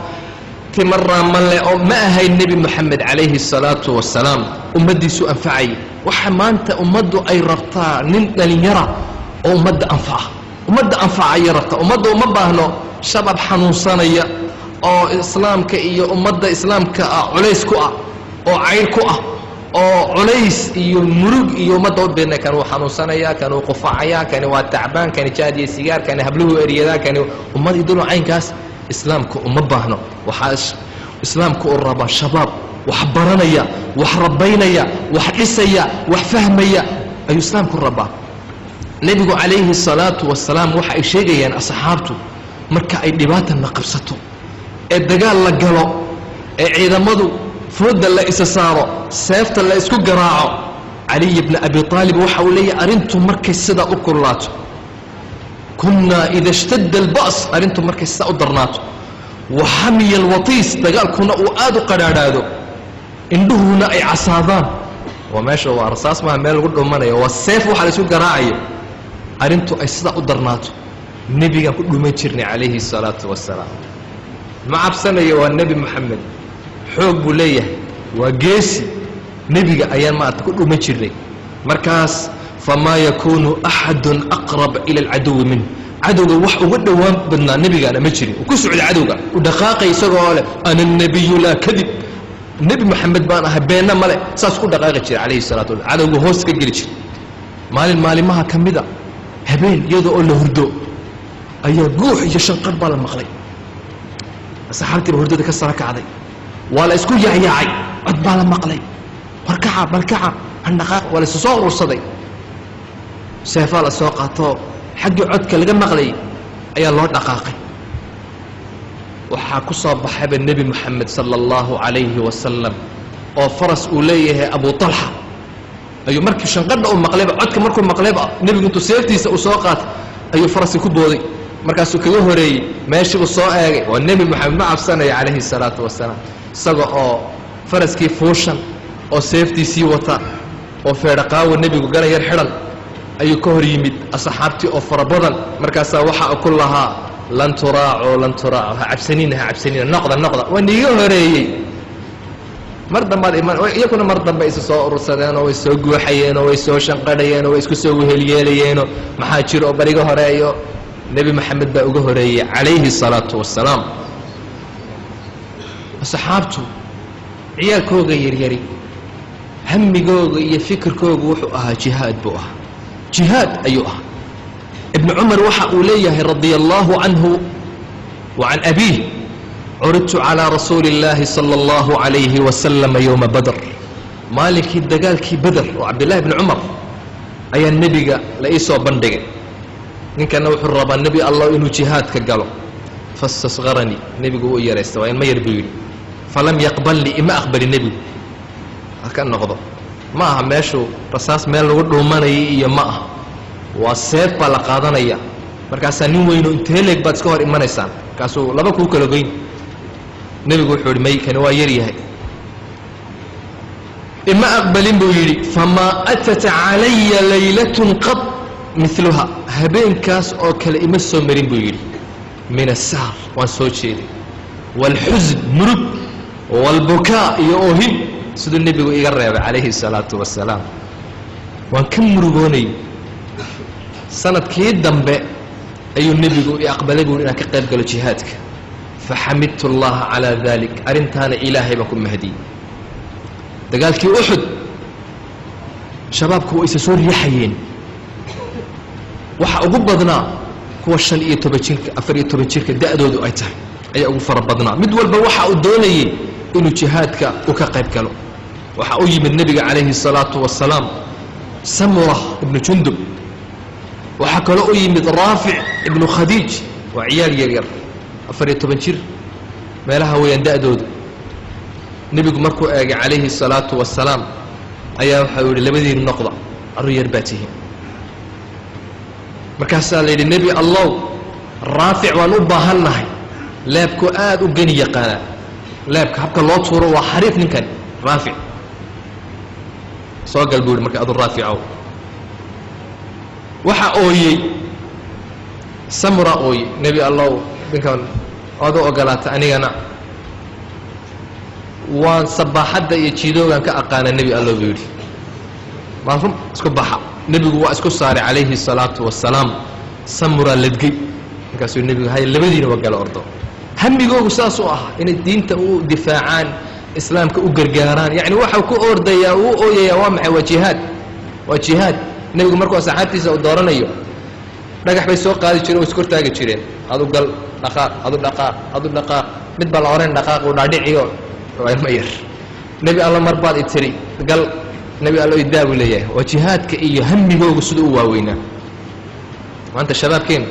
timaraamanle oo ma ahayn nebi moxamed calayhi salaatu wasalaam ummaddiisu anfacayay waxa maanta ummaddu ay rabtaa nin dhallinyara oo ummadda anfacaya rabta ummadda uma baahno shabab xanuunsanaya oo islaamka iyo ummadda islaamka ah culays ku ah oo cayr ku ah oo culays iyo murug iyo ummadda u beedna kan uu xanuunsanaya kan uu qufacaya kani waa tacbaan kani jaadiya sigaar kani habluhu eryadaa kani ummad idulu caynkaas islaamku uma baahno waxaa islaamku uu rabaa shabaab wax baranaya wax rabaynaya wax dhisaya wax fahmaya ayuu islaamku rabaa nebigu calayhi salaatu wasalaam waxa ay sheegayaan asxaabtu marka ay dhibaatana qabsato ee dagaal la galo ee ciidamadu fooda la isa saaro seefta la isku garaaco caliy bni abi aalib waxa uu leeyahay arrintu markay sidaa u kululaato kunaa ida ishtadda alba's arrintu markay sidaa u darnaato waxamiya alwatiis dagaalkuna uu aad u qadhaadhaado indhuhuna ay casaadaan waa meesha waa rasaas maaha meel lagu dhumanayo waa seef waxa la isku garaacayo arrintu ay sidaa u darnaato nebigaan ku dhuman jirnay calayhi salaatu wasalaam ma cabsanayo waa nebi moxamed xoog buu leeyahay waa geesi nebiga ayaan maarta ku dhuman jirnay markaas famaa yakuunu axadun aqrab ila alcaduwi minhu cadowga wax uga dhowaan badnaa nebigaana ma jirin uu ku socday cadowga u dhaqaaqay isagoo leh ana nabiyu laa kadib nebi moxamed baan ahay beenna male saas ku dhaqaaqi jiray calayhi salaatu wasalam cadowga hoos ka geli jiray maalin maalimaha ka mida habeen iyadoo oo la hurdo ayaa guux iyo shanqar baa la maqlay saxaabtiiba hurdada ka sara kacday waa la isku yaacyaacay cod baa la maqlay warkaca balkaca handhaqaaq waa laysu soo urursaday seefaa la soo qaato xaggii codka laga maqlayay ayaa loo dhaqaaqay waxaa ku soo baxayba nebi moxamed sala allahu calayhi wasalam oo faras uu leeyahay abu talxa ayuu markii shanqadha uu maqlayba codka markuu maqlayba nebigu intuu seeftiisa uu soo qaatay ayuu faraskii ku booday markaasuu kaga horeeyey meeshii uu soo eegay waa nebi moxamed ma cabsanaya calayhi salaatu wasalaam isaga oo faraskii fuushan oo seeftiisii wata oo feedhaqaawa nebigu garan yar xidhan ayuu ka hor yimid asxaabtii oo fara badan markaasaa waxaa ku lahaa lan turaacu ha cabsanina noqda waa niiga horeeyey mar dambaad iman iyaguna mar dambe isa soo urursadeenoo way soo guuxayeenoo way soo shanqadhayeenoo way isku soo wehelyeelayeenoo maxaa jiro oo bariga horeeyo nebi moxamed baa uga horeeyey calayhi salaatu wasalaam asxaabtu ciyaalkooga yaryari hamigooga iyo fikirkooga wuxuu ahaa jihaad buu ahaa jihaad ayuu ahaa ibnu cumar waxa uu leeyahay radia allahu canhu wa can abiih curidtu calىa rasuuli اllaahi salى اllahu عalayhi wasalama yowma badr maalinkii dagaalkii beder oo cabdillahi bni cumar ayaa nebiga la ii soo bandhigay ninkana wuxuu rabaa nebi allah inuu jihaadka galo fastaskaranii nebigu uu yaraysta waa in ma yar buu yidhi falam yaqbalnii ima aqbali nebigu haka noqdo ma aha meeshuu rasaas meel lagu dhuumanayay iyo ma aha waa seef baa la qaadanaya markaasaa nin weyno intee leeg baad iska hor imanaysaan markaasuu laba kuu kala goyn nebigu wuxuu yidhi may kani waa yar yahay ima aqbalin buu yidhi famaa atat calaya laylatun qad miluha habeenkaas oo kale ima soo marin buu yidhi min asaar waan soo jeeday waalxusn murug waalbukaa iyo oohin siduu nebigu iga reebay calayhi الsalaatu wasalaam waan ka murugoonayay sanadkii dambe ayuu nebigu i aqbalay buu inaan ka qayb galo jihaadka faxamidtu اllaha calىa dalik arrintaana ilaahay baan ku mahadiyey dagaalkii uxud shabaabku way isa soo riixayeen waxa ugu badnaa kuwa 15 jirka 14 jirka da'doodu ay tahay ayaa ugu fara badnaa mid walba waxa uu doonayay inuu jihaadka u ka qayb galo waxa uu yimid nebiga calayhi الsalaatu wasalaam samura ibnu jundub waxaa kaloo u yimid raafic ibnu khadiij waa ciyaal yaryar 14 jir meelaha weeyaan da'doodu nebigu markuu eegay calayhi الsalaatu wasalaam ayaa waxau yidhi labadiinu noqda carruur yar baa tihiin markaasaa la yidhi nebi allow raafic waan u baahannahay leebku aad u geni yaqaanaa leebka habka loo tuuro waa xariif ninkan raafic soo gal buu yidhi marka adu raaficow waxa ooyey samura ooye nebi allow ninkan oad u ogolaata anigana waan sabaaxadda iyo jiidoogan ka aqaana nebi allow buu yidhi maa run isku baxa nebigu waa isku saaray calayhi الsalaatu wasalaam samuraa ladgey markaasuu nebigu hay labadiina waa gala ordo hamigoogu saasuu ahaa inay diinta u difaacaan islaamka u gargaaraan yacni waxau ku ordayaa uu ooyayaa waa maxay waa jihaad nebigu markuu asxaabtiisa uu dooranayo dhagax bay soo qaadi jireen oo isku hortaagi jireen adu gal dhaqaaq adu dhaqaaq mid baa la oran dhaqaaq uu dhaadhiciyo waa ilma yar nebi alla mar baad i tiri gal nebi allo idaa buu leeyahay waa jihaadka iyo hamigoogu siduu u waaweynaa maanta shabaabkeenu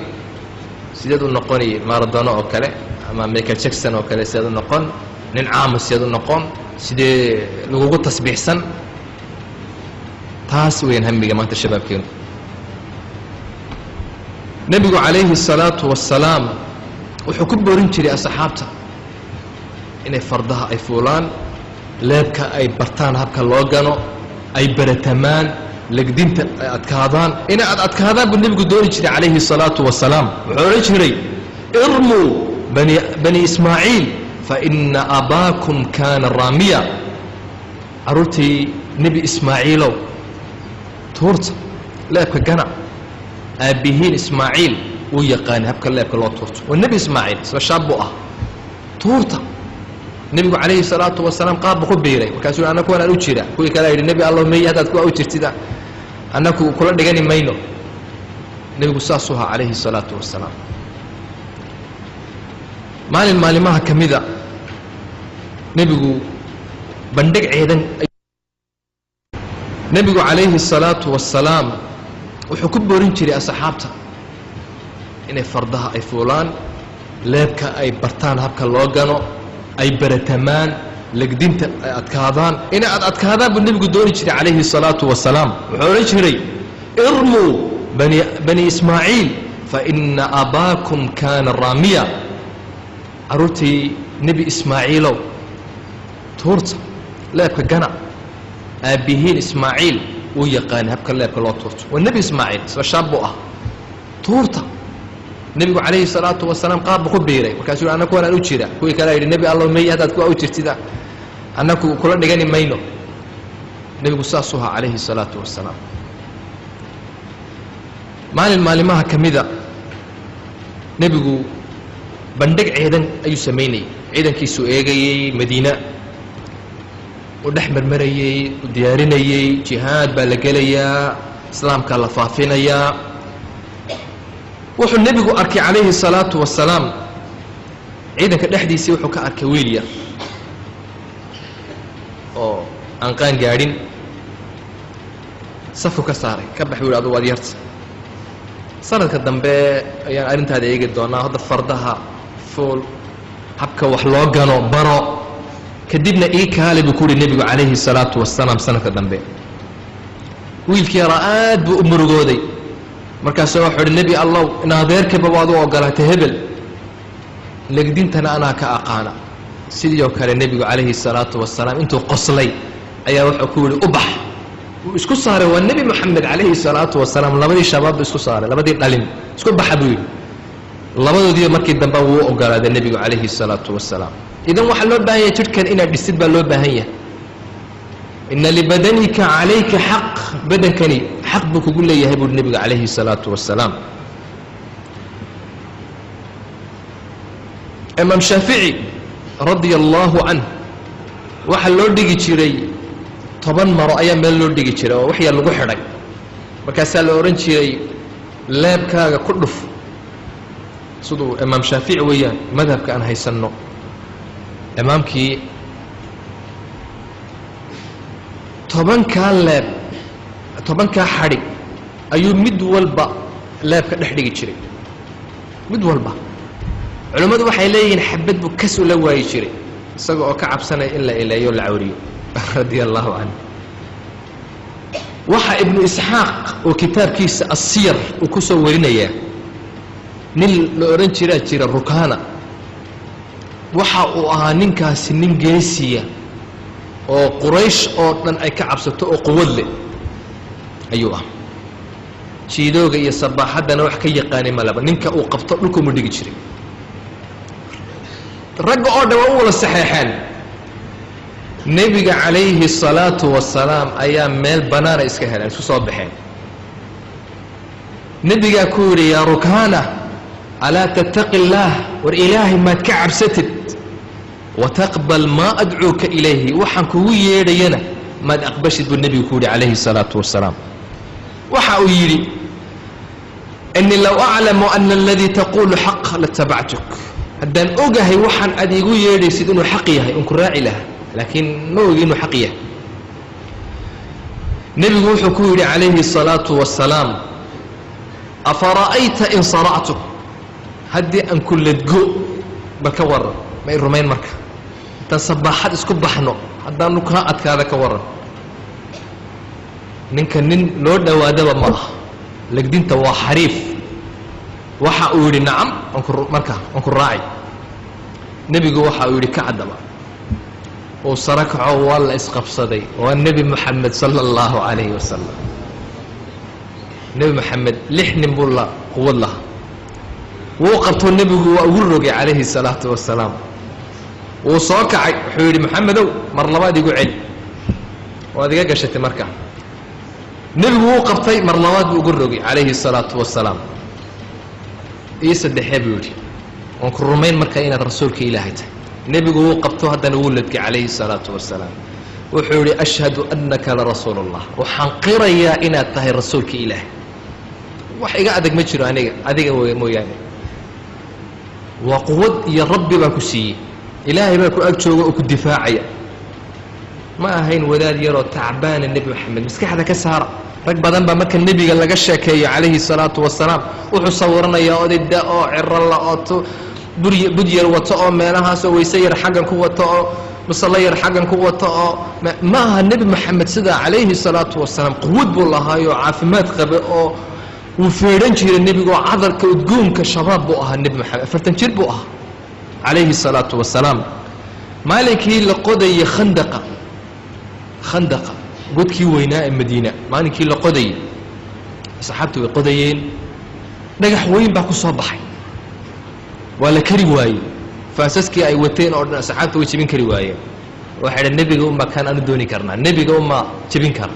sideed u noqonayay maradona oo kale ama michael jackson oo kale sideed u noqon nin caama sideed u noqon sidee lagugu tasbiixsan taas weeyaan hamiga maanta shabaabkeenu nebigu calayhi الsalaatu wasalaam wuxuu ku boorin jiray asxaabta inay fardaha ay fuulaan leebka ay bartaan habka loo gano ay baratamaan legdinta ay adkaadaan inay adkaadaan buu nebigu dooni jiray calayhi الsalaatu wasalaam wuxuu odhan jiray irmuu bani ismaaciil faina abaakum kaana raamiya carruurtii nebi ismaaciilow tuurta leebka gana aabbihiin ismaaciil wuu yaqaanay habka leebka loo tuurto waa nebi ismaaciil isla shaab buu ah tuurta nebigu calayhi الsalaatu wasalaam qaar buu ku biiray markaasuu anna kuwan aan u jira kuwii kalea yidhi nebi allow meeye haddaad kuwa u jirtida annaku kula dhigani mayno nebigu saasuu ahaa calayhi الsalaatu wasalaam maalin maalimaha ka mida nebigu bandhig ciidan nebigu calayhi الsalaatu wasalaam wuxuu ku boorin jiray asxaabta inay fardaha ay fuulaan, leebka ay bartaan habka loo gano, ay baratamaan, legdinta ay adkaadaan. inay adkaadaan buu nebigu dooni jiray calayhi الsalaatu wasalaam. wuxuu odhan jiray irmuu bani ismaaciil faina abaakum kaana raamiya. carruurtii nebi ismaaciilow tuurta leebka gana, aabbihiin ismaaciil wuu yaqaanay habka leebka loo tuurto. waa nebi ismaaciil, isla shaab buu ah. tuurta nebigu calayhi الsalaatu wasalaam qaar buu ku biiray. markaasuu yidhi annaku wanaan u jira. kuwii kalea yidhi nebi allow may haddaad kuwa u jirtida annaku kula dhigani mayno. nebigu saasuu ahaa calayhi الsalaatu wasalaam. maalin maalimaha ka mida nebigu bandhig ciidan ayuu samaynayay. ciidankiisuu eegayey madiina, uu dhex marmarayey, uu diyaarinayey. jihaad baa la gelayaa, islaamkaa la faafinayaa. wuxuu nebigu arkay calayhi الsalaatu wasalaam ciidanka dhexdiisii wuxuu ka arkay wiil yar oo aan qaan gaadhin. safku ka saaray, ka bax buu yidhi adugu waad yarta, sanadka dambe ayaan arrintaada eegi doonaa. hadda fardaha fuul, habka wax loo gano baro, kadibna ii kaale buu ku yidhi nebigu calayhi الsalaatu wasalaam sanadka dambe. wiilkii yaraa aad buu u murugooday. markaasuu wuxuu idhi nebi allow in adeerkayba waad u ogolaatay hebel, legdintana anaa ka aqaana. sidii oo kale nebigu calayhi الsalaatu wasalaam intuu qoslay ayaa wuxuu ku yidhi u bax. wuu isku saaray, waa nebi moxamed calayhi الsalaatu wasalaam. labadii shabaab buu isku saaray, labadii dhalin isku baxa buu yidhi. labadoodiiba markii dambe wuu u ogolaaday nebigu calayhi الsalaatu wasalaam. idan waxaa loo baahan yahay jidhkan inaad dhisid baa loo baahan yahay. ina libadanika calayka xaq, badankani xaq buu kugu leeyahay buuhi nebigu calayhi الsalaatu wasalaam. imaam shaafici radia allaahu canh waxaa loo dhigi jiray 10 maro ayaa meel loo dhigi jiray oo waxyaa lagu xidhay. markaasaa la odhan jiray leebkaaga ku dhuf. siduu imaam shaafici weeyaan madhabka aan haysanno. imaamkii 10kaa leeb, 10kaa xadhig ayuu mid walba leebka dhex dhigi jiray, mid walba. culimmadu waxay leeyihiin xabad buu kas ula waayi jiray isaga oo ka cabsanaya in la eleeyo la cawriyo radia allaahu canhu. waxa ibnu isxaaq oo kitaabkiisa asiyar uu ku soo warinayaa nin la odhan jiraa jira rukaana. waxa uu ahaa ninkaasi nin geesiya oo quraysh oo dhan ay ka cabsato oo quwad leh ayuu ah. jiidooga iyo sabaaxaddana wax ka yaqaanay malaba. ninka uu qabto dhulkumu dhigi jiray. ragga oo dhan waa u wada saxeexeen. nebiga calayhi الsalaatu wasalaam ayaa meel bannaana iska heleen, isku soo baxeen. nebigaa ku yidhi yaa rukaana alaa tattaqi اllaah, war ilaahay maad ka cabsatid, wataqbal maa adcuuka ilayhi, waxaan kugu yeedhayana maad aqbashid buu nebigu ku yidhi calayhi الsalaatu wasalaam. waxa uu yidhi inii low aclamu ana aladii taquulu xaq latabactuk. haddaan ogahay waxaan aad iigu yeedhaysid inuu xaq yahay un ku raaci lahaa, laakiin ma ogi inuu xaq yahay. nebigu wuxuu ku yidhi calayhi الsalaatu wasalaam afara'ayta in saractuk, haddii aan ku ledgo bal ka waran, ma i rumayn marka? intaan sabaaxad isku baxno haddaanu kaa adkaada ka waran. ninka nin loo dhowaadaba ma ah, legdinta waa xariif. waxa uu yidhi nacam, marka aan ku raaci. nebigu waxa uu yidhi ka caddaba. uu sara kaco waa la isqabsaday. waa nebi moxamed sala allahu calayhi wasalam. nebi moxamed 6 nin buu la quwad lahaa. wuu qabtoo nebigu waa ugu rogay calayhi الsalaatu wasalaam. wuu soo kacay wuxuu yidhi moxamedow mar labaad igu celi, waad iga gashatay marka. nebigu wuu qabtay mar labaad buu ugu rogay calayhi الsalaatu wasalaam. ii saddexee buu yidhi waan ku rumayn marka inaad rasuulka ilaahay tahay. nebigu wuu qabto haddana wuu ladgay calayhi الsalaatu wasalaam. wuxuu yidhi ashhadu annaka larasuulu اllah, waxaan qirayaa inaad tahay rasuulka ilaahay. wax iga adag ma jiro adiga mooyaane. waa quwad iyo rabbi baa ku siiyey, ilaahay baa ku ag jooga oo ku difaacaya. ma ahayn wadaad yaroo tacbaana nebi maxamed maskaxda ka saara rag badan baa marka nebiga laga sheekeeyo calayhi salaatu wasalaam wuxuu sawiranayaa odayda oo ciralla oo bud yar wato oo meelahaasoo wayse yar xaggan ku wato oo musallo yar xaggan ku wato oo ma aha nebi maxamed sidaa calayhi salaatu wasalaam quwad buu lahaayoo caafimaad qabe oo wuu feedhan jiray nebigu oo cadarka udgoonka shabaab buu ahaa nebi maxamed 40 jir buu ahaa calayhi salaatu wasalaam maalinkii la qodayay khandaqa godkii weynaa ee madiina maalinkii la qodayay saxaabtu way qodayeen dhagax weyn baa ku soo baxay waa la kari waayey faasaskii ay wateen oo dhan saxaabtu way jebin kari waayeen waxay dhahay nebiga uma kan aanu dooni karnaa nebiga uma jebin kara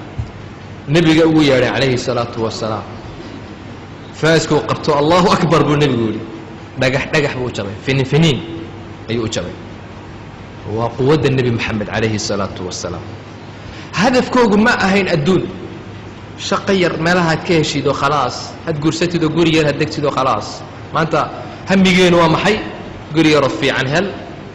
nebiga ugu yeedhay calayhi salaatu wasalaam faaskuu qabto allahu akbar buu nebigu yidhi dhagax buu u jabay finiin ayuu u jabay waa quwadda nebi maxamed calayhi salaatu wasalaam hadafkoogu ma ahayn adduun shaqo yar meelahaad ka heshid oo khalaas had guursatid oo guri yar had degtid oo khalaas maanta hamigeenu waa maxay guri yaroo fiican hel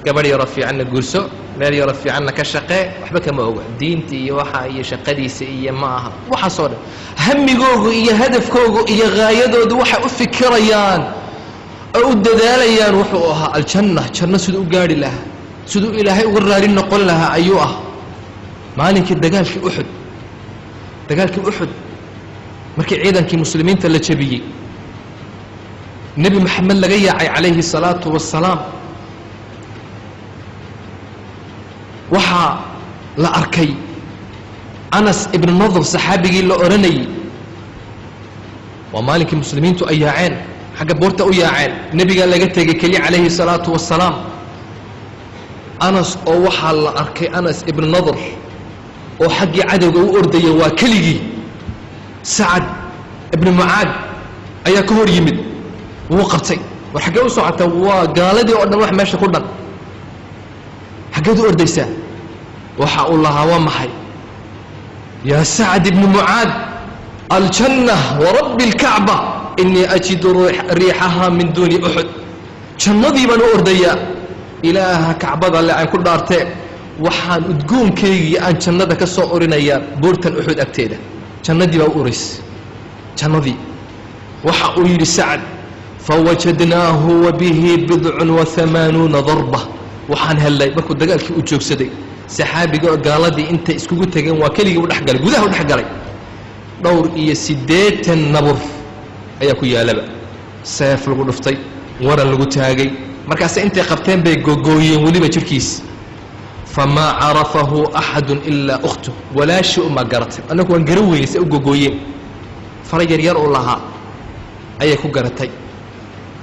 gabadh yaroo fiicanna guurso meel yaroo fiicanna ka shaqee waxba kama oga diinta iyo waxa iyo shaqadiisa iyo ma aha waxaasoo dhan hamigoogu iyo hadafkoogu iyo gaayadoodu waxay u fikirayaan oo u dadaalayaan wuxuu ahaa aljanna janno siduu u gaari lahaa siduu ilaahay uga raali noqon lahaa ayuu ah maalinkii dagaalkii uxud markii ciidankii muslimiinta la jabiyey nebi maxamed laga yaacay calayhi salaatu wasalaam waxaa la arkay anas ibnu nadr saxaabigii la odhanayey waa maalinkii muslimiintu ay yaaceen xagga boorta u yaaceen nebigaa laga tegey keliya calayhi salaatu wasalaam anas oo waxaa la arkay anas ibnu nadr oo xaggii cadowga u ordaya waa keligii sacad ibnu mucaad ayaa ka hor yimid wuu qabtay war xaggee u socota waa gaaladii oo dhan wax meesha ku dhan xaggeed u ordaysaa waxa uu lahaa waa maxay yaa sacad ibnu mucaad aljanna warabbi alkacba inii ajidu riixahaa min duuni uxud jannadii baan u ordayaa ilaaha kacbada le aan ku dhaartee waxaan udgoonkaygii aan jannada ka soo orinayaa buurtan uxud agteeda jannadii baa u oraysay jannadii waxa uu yidhi sacad fawajadnaahu wabihi bidcun waamaanuuna darba waxaan hellay markuu dagaalkii u joogsaday saxaabiga oo gaaladii intay iskugu tegeen waa keligii u dhexgalay gudaha u dhexgalay 80 nabur ayaa ku yaalaba seef lagu dhuftay waran lagu taagay markaase intay qabteen bay gogooyeen weliba jirkiis famaa carafahu axadu ilaa ukhtu walaashii uma garatay annagu waan garan weynay se u gogooyeen fara yaryar uu lahaa ayay ku garatay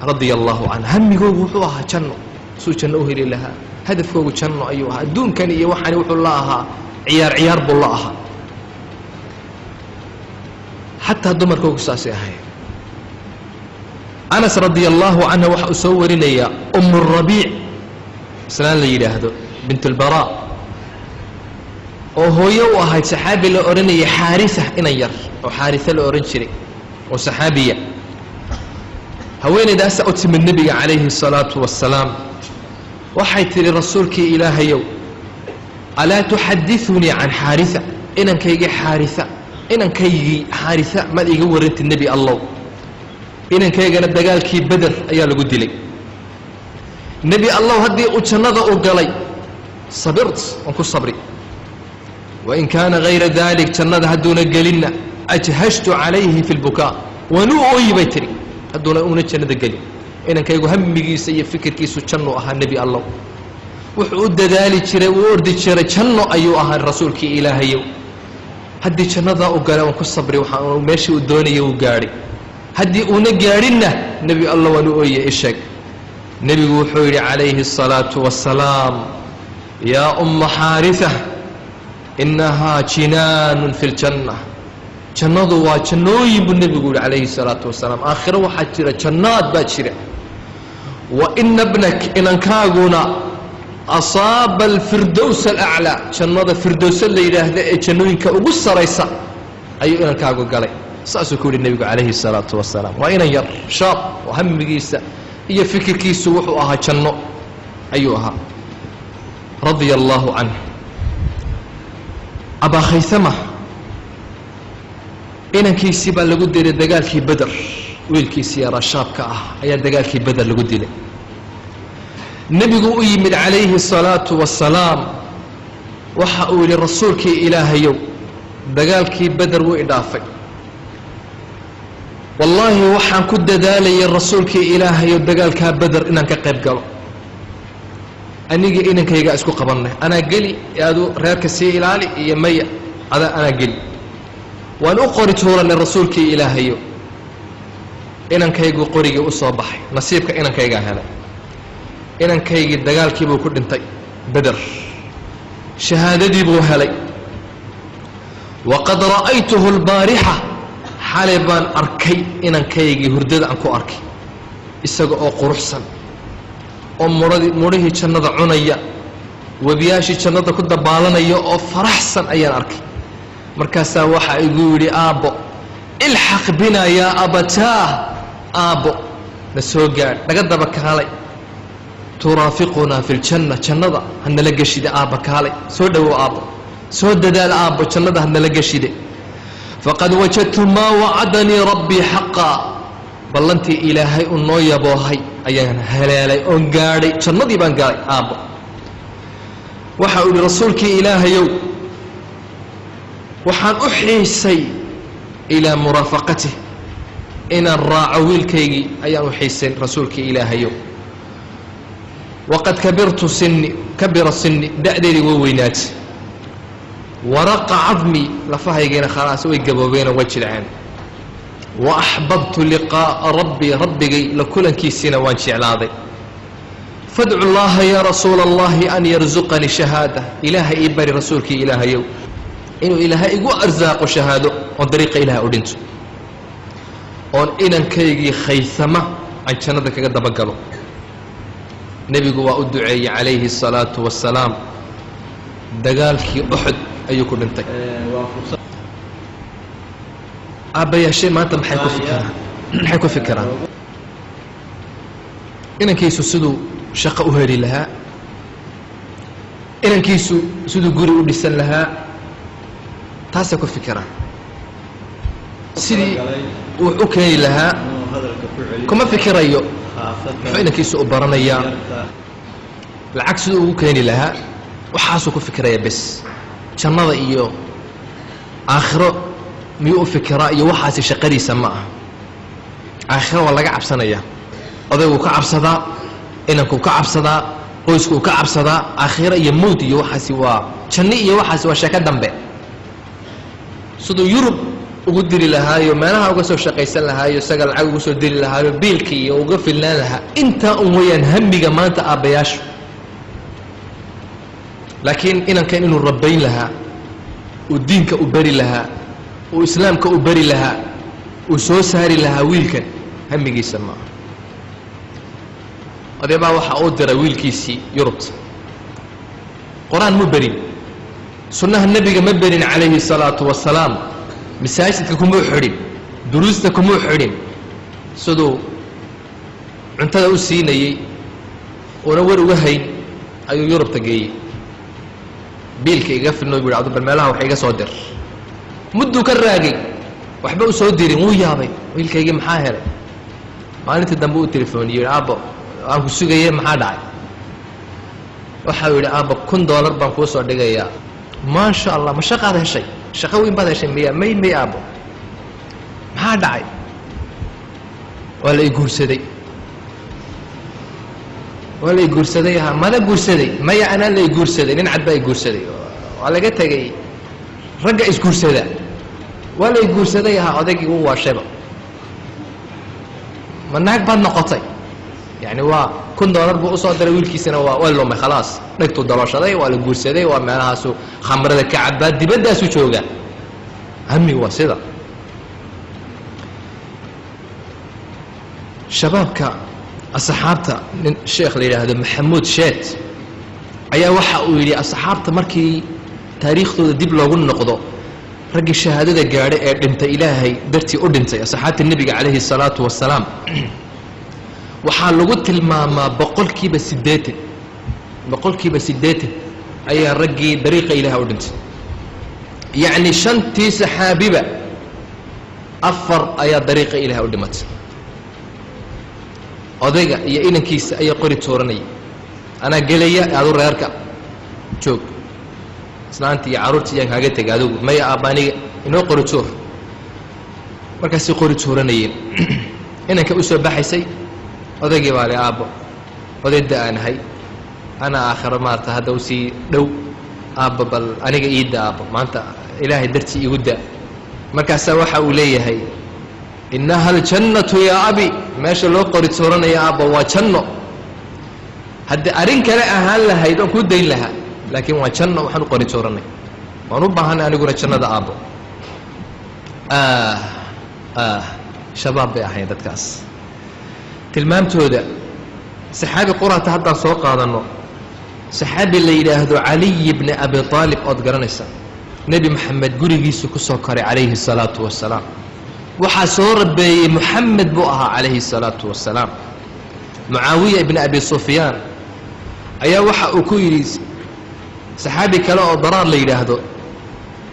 radia allahu canha hamigoogu wuxuu ahaa janno suu janno u heli lahaa hadafkoogu janno ayuu ahaa adduunkan iyo waxaani wuxuu la ahaa ciyaar buu la ahaa xataa dumarkoogu saasay ahayd anas radia allahu canha waxa uu soo warinayaa rabiic islaan la yidhaahdo bint albaraa oo hooyo u ahayd saxaabi la odhanayay xaarisa inan yar oo xaarisa la odhan jiray oo saxaabiya haweenaydaasa u timid nebiga calayhi الsalaatu wasalaam waxay tidhi rasuulkii ilaahayow alaa tuxadiثunii can xaarisa inankaygii xaarisa maad iiga warantid nebi allow inankaygana dagaalkii beder ayaa lagu dilay nebi allow haddii uu jannada u galay sabirt waan ku sabri wain kaana hayra dalik jannada hadduuna gelinna ajhashtu calayhi fi lbukaa waanuu ooyi bay tidhi hadduuna una jannada gelin inankaygu hamigiisa iyo fikirkiisu jannu ahaa nebi allow wuxuu u dadaali jiray uu ordi jiray janno ayuu ahaa rasuulkii ilaahayow haddii jannadaa u gala waan ku sabri waxaan meeshii uu doonaya uu gaadhay haddii uuna gaadhinna nebi allow waanu ooye isheeg nebigu wuxuu yidhi calayhi الsalaatu wasalaam yaa umma xaarisa inahaa jinaanun fi ljanna jannadu waa jannooyin buu nebigu yidhi calayhi الsalaatu wasalaam aakhiro waxaa jira jannaad baa jira wa ina bnak inankaaguna asaaba alfirdows alaclaa jannada firdowsa la yidhaahda ee jannooyinka ugu saraysa ayuu inankaagu galay saasuu ku yidhi nebigu calayhi الsalaatu wasalaam waa inan yar shaab oo hamigiisa iyo fikirkiisu wuxuu ahaa janno ayuu ahaa radia allahu canh abaa khaysama inankiisii baa lagu dilay dagaalkii beder wiilkiisii yaraa shaabka ah ayaa dagaalkii beder lagu dilay nebigu u yimid calayhi الsalaatu wasalaam waxa uu yidhi rasuulkii ilaahayow dagaalkii beder wuu idhaafay wallaahi waxaan ku dadaalayay rasuulkii ilaahayow dagaalkaa beder inaan ka qayb galo anigii inankaygaa isku qabannay anaa geli adu reerka sii ilaali iyo maya anaa geli waan u qori tuuranay rasuulkii ilaahayo inankaygu qorigii u soo baxay nasiibka inankaygaa helay inankaygii dagaalkii buu ku dhintay beder shahaadadii buu helay waqad ra'aytuhu albaarixa xalay baan arkay inankaygii hurdada aan ku arkay isaga oo quruxsan oo mudhihii jannada cunaya webiyaashii jannada ku dabaalanaya oo faraxsan ayaan arkay markaasaa waxaa igu yidhi aabbo ilxaq binaa yaa abataah aabbo na soo gaadh naga daba kaalay turaafiqunaa fi ljanna jannada hanala geshide aabba kaalay soo dhowow aabbo soo dadaal aabbo jannada hanala geshide faqad wajadtu maa wacadanii rabbii xaqaa ballantii ilaahay u noo yaboohay ayaan haleelay oon gaadhay jannadii baan gaalay aabbo waxa uu yidhi rasuulkii ilaahayow waxaan u xiisay ilaa muraafaqatih inaan raaco wiilkaygii ayaan u xiisay rasuulkii ilaahayow waqad kabira sinni da'deedii way weynaatay waraqa cadmii lafahaygiina khalaas way gaboobeenoo way jilceen wa axbabtu liqaa'a rabbii rabbigay la kulankiisiina waan jeclaaday fadcu llaaha yaa rasuula allahi an yarsuqanii shahaada ilaaha ii bari rasuulkii ilaahayow inuu ilaahay igu arsaaqo shahaado oon dariiqa ilaah u dhinto oon inankaygii khaysama aan jannada kaga dabagalo nebigu waa u duceeyey calayhi الsalaatu wassalaam dagaalkii uxud ayuu ku dhintay aabbayaashay maanta maxay ku fikiraan inankiisu siduu shaqo u heli lahaa inankiisu siduu guri u dhisan lahaa taasay ku fikiraan sidii wax u keeni lahaa kuma fikirayo muxuu inankiisu u baranayaa lacag siduu ugu keeni lahaa waxaasuu ku fikiraya bes jannada iyo aakhiro miyuu u fikiraa iyo waxaasi shaqadiisa ma aha aakhiro waa laga cabsanayaa odayguu ka cabsadaa inankuu ka cabsadaa qoyskuu ka cabsadaa aakhiro iyo mowt iyo waxaasi waa janno iyo waxaasi waa sheeko dambe siduu yurub ugu diri lahaayo meelaha uga soo shaqaysan lahaayo isaga lacag ugu soo diri lahaayo biilka iyo uga filnaan lahaa intaa un wayaan hamiga maanta aabbayaashu laakiin inankan inuu rabbayn lahaa uu diinka u bari lahaa uu islaamka u bari lahaa uu soo saari lahaa wiilkan hamigiisa maaha adeebaa waxaa uu diray wiilkiisii yurubta qur-aan mu berin sunnaha nebiga ma berin calayhi الsalaatu wasalaam masaajidka kumuu xidhin duruusta kumuu xidhin siduu cuntada u siinayey uuna war uga hayn ayuu yurubta geeyey biilka iga filno bu yidhi bal meelaha wax iga soo dir mudduu ka raagay waxba u soo dirin wuu yaabay wiilkaygii maxaa helay maalintii dambe u telefooniyey yidhi aabbo aan ku sugaye maxaa dhacay waxau yidhi aabbo $1 baan kuu soo dhigayaa maa sha allah ma shaqaad heshay shaqo weyn baad heshay miya may aabbo maxaa dhacay waa la iguursaday waa la iguursaday ahaa mala guursaday maya anaa la iguursaday nin cad baa iguursaday waa laga tegay ragga isguursada waa la iguursaday ahaa odaygii u waashayba ma naag baad noqotay yani waa $1 buu usoo diray wiilkiisana waa lumay khalaas dhegtuu dalooshaday waa la guursaday waa meelahaasu khamrada ka cabbaa dibaddaasu jooga hami waa sida shabaabka asxaabta nin sheekh la yidhaahdo maxamuud sheet ayaa waxa uu yidhi asxaabta markii taariikhdooda dib loogu noqdo raggii shahaadada gaadhay ee dhintay ilaahay dartii u dhintay asxaabta nebiga calayhi الsalaatu wassalaam waxaa lagu tilmaamaa boqolkiiba 80 ayaa raggii dariiqa ilaah u dhintay yacni shantii saxaabiba afar ayaa dariiqa ilaahay u dhimatay odayga iyo inankiisa ayaa qori tooranaya anaa gelaya adu reerka joog islaantii iyo carruurtii yaan kaaga tegay adugu maya aabba aniga inoo qori toor markaasay qori tooranayeen inanka u soo baxaysay odaygii baa le aabbo odayda aan ahay ana aakhiro maarta hadda u sii dhow aabba bal aniga iidda aabbo maanta ilaahay dartii igu da markaasaa waxa uu leeyahay innaha aljannatu yaa abi meesha loo qori tooranaya aabba waa janno haddii arrin kale ahaan lahayd oon kuu dayn lahaa laakiin waa janno waxaan u qori tooranay waan u baahanay aniguna jannada aabbo shabaab bay ahayn dadkaas tilmaamtooda saxaabi quraata haddaan soo qaadanno saxaabi la yidhaahdo caliy bni abi aalib ood garanaysa nebi moxamed gurigiisu ku soo koray calayhi الsalaatu wasalaam waxaa soo rabeeyey moxamed buu ahaa calayhi الsalaatu wasalaam mucaawiya ibni abi sufyaan ayaa waxa uu ku yidhi saxaabi kale oo daraar la yidhaahdo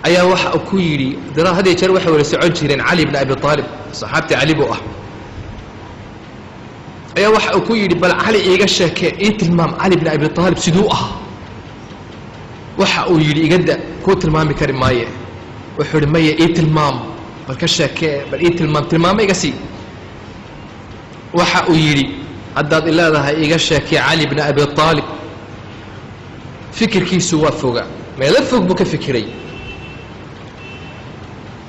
ayaa waxa uu ku yidhi daraar had iyo jeer waxay wada socon jireen cali bni abi aalib saxaabtii cali buu ah ayaa waxa uu ku yidhi bal cali iiga sheekee ii tilmaam cali bni abi aalib siduu ah waxa uu yidhi iga da kuu tilmaami kari maaye wuxuu idhi maya ii tilmaam bal ka sheekee bal ii tilmaamo iga sii waxa uu yidhi haddaad ileedahay iga sheekee cali bni abi aalib fikirkiisu waa foga meelo fog buu ka fikiray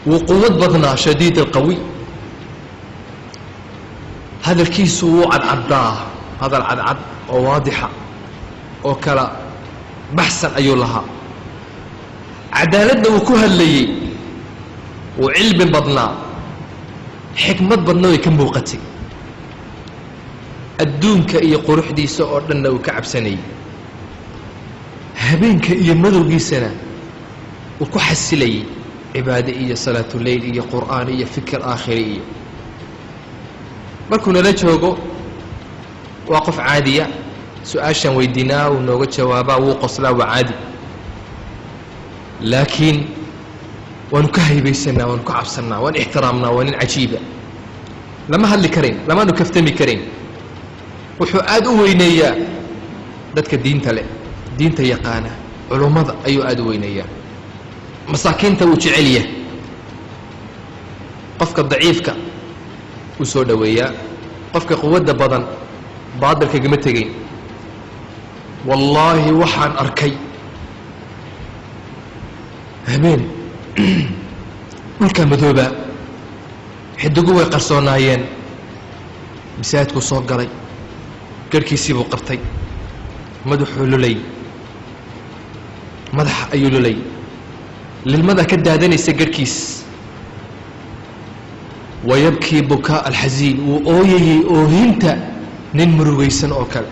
wuu quwad badnaa shadiid alqawiy hadalkiisu wuu cadcaddaa hadal cadcad oo waadixa oo kala baxsan ayuu lahaa cadaaladna wuu ku hadlayey wuu cilmi badnaa xikmad badna way ka muuqatay adduunka iyo quruxdiisa oo dhanna uu ka cabsanayey habeenka iyo madowgiisana uu ku xasilayey cibaade iyo salaatuleyl iyo qur'aan iyo fikir aakhiri iyo markuu nala joogo waa qof caadiya su-aashaan weydiinaa uu nooga jawaabaa wuu qoslaa waa caadi laakiin waanu ka haybaysanaa waanu ka cabsannaa waan ixtiraamnaa waa nin cajiiba lama hadli karayn lamaanu kaftami karayn wuxuu aad u weyneeyaa dadka diinta leh diinta yaqaana culummada ayuu aad u weyneeyaa masaakiinta wuu jecel yahay qofka daciifka wuu soo dhoweeyaa qofka quwadda badan baadilkagama tegayn wallaahi waxaan arkay habeen dhulkaa madoobaa xidigu way qarsoonaayeen masaajidkuu soo galay garhkiisii buu qabtay madaxuu lulay madaxa ayuu lulay lilmada ka daadanaysa garhkiis wayabkii bukaa alxasiin wuu ooyayey oohinta nin murugaysan oo kale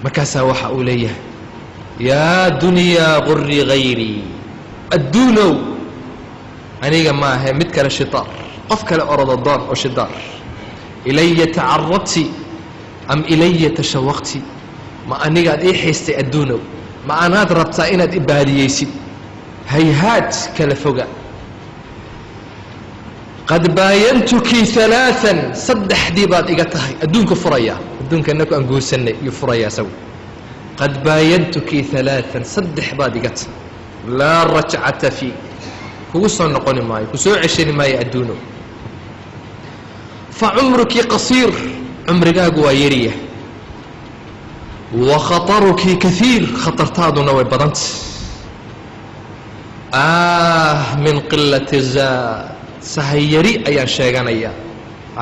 markaasaa waxa uu leeyahay yaa dunyaa qurii hayrii adduunow aniga maahe mid kale shitaar qof kale orododoon oo shidaar ilaya tacaradti am ilaya tashawaqti ma anigaad ii haystay adduunow ma anaad rabtaa inaad ibaadiyeysid hayhaad kala foga qad baayantuki alaaan saddexdii baad iga tahay adduunka furaya adduunka inaku aan guursanay yuu furaya isagu qad baayantuki alaaan saddex baad iga tahay laa rajcata fii kugu soo noqoni maayo ku soo ceshani maayo adduunow fa cumruki qasiir cumrigaagu waa yariya wa khataruki kaiir khatartaaduna way badanta min qilati zaad sahay yari ayaan sheeganayaa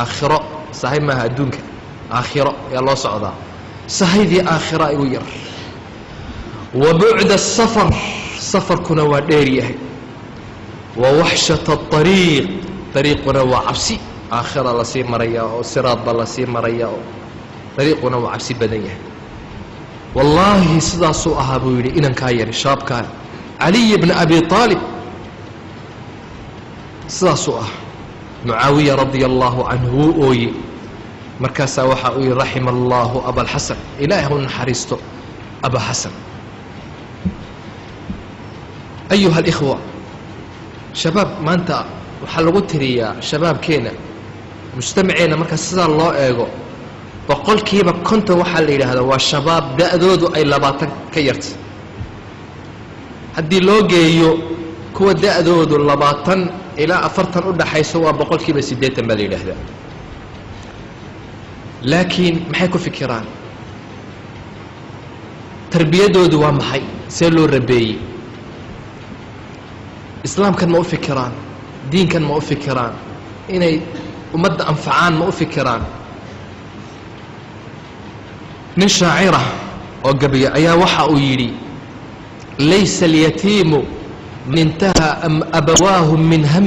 aakhiro sahay maaha adduunka aakhiro ayaa loo socdaa sahaydii aakhira igu yar wa bucda asafar safarkuna waa dheer yahay wa waxshata aariiq ariiquna waa cabsi aakhira lasii maraya oo siraadba lasii maraya oo ariiquna waa cabsi badan yahay wallaahi sidaasuu ahaa buu yidhi inankaa yari shaabkaa caliy bna abi aalib sidaasuu ah mucaawiya radia allaahu canhu wuu ooye markaasaa waxa uu yihi raxima allaahu abalxasan ilaah u naxariisto aba xasan ayuha alikhwa shabaab maanta waxaa lagu tiriyaa shabaabkeena mujtamaceena marka sidaa loo eego boqolkiiba 50 waxaa la yidhaahdaa waa shabaab da'doodu ay 20 ka yarta haddii loo geeyo kuwa da'doodu 20 ilaa 40 u dhaxayso waa boqolkiiba 80 baa la yidhaahdaa laakiin maxay ku fikiraan tarbiyadoodu waa maxay see loo rabeeyey islaamkan ma u fikiraan diinkan ma u fikiraan inay ummadda anfacaan ma u fikiraan nin shaacira oo gabiya ayaa waxa uu yidhi laysa alyatiimu man intaha abawaahu min ham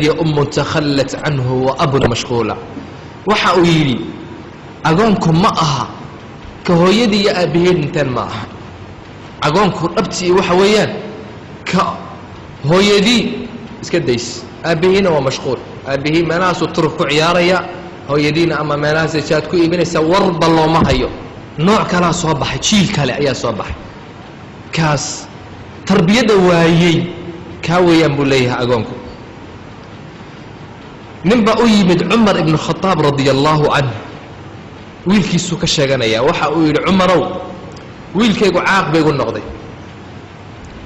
أم تخلت عنه وأب مشغولة waxa uu yidhi agoonku ma aha ka hooyadii iyo aabbaheed intaan ma aha agoonku dhabtii waxa weeyaan ka hooyadii iska days aabbahiina waa mashquul aabbahii meelahaasuu turuf ku ciyaaraya hooyadiina ama meelahaasay jaad ku iibinaysa warba looma hayo nooc kalaa soo baxay jiil kale ayaa soo baxay kaas tarbiyadda waayey kaa weeyaan buu leeyahay agoonku ninba u yimid cumar ibn khataab radiyallahu canhu wiilkiisuu ka sheeganayaa waxa uu yidhi cumarow wiilkaygu caaq baygu noqday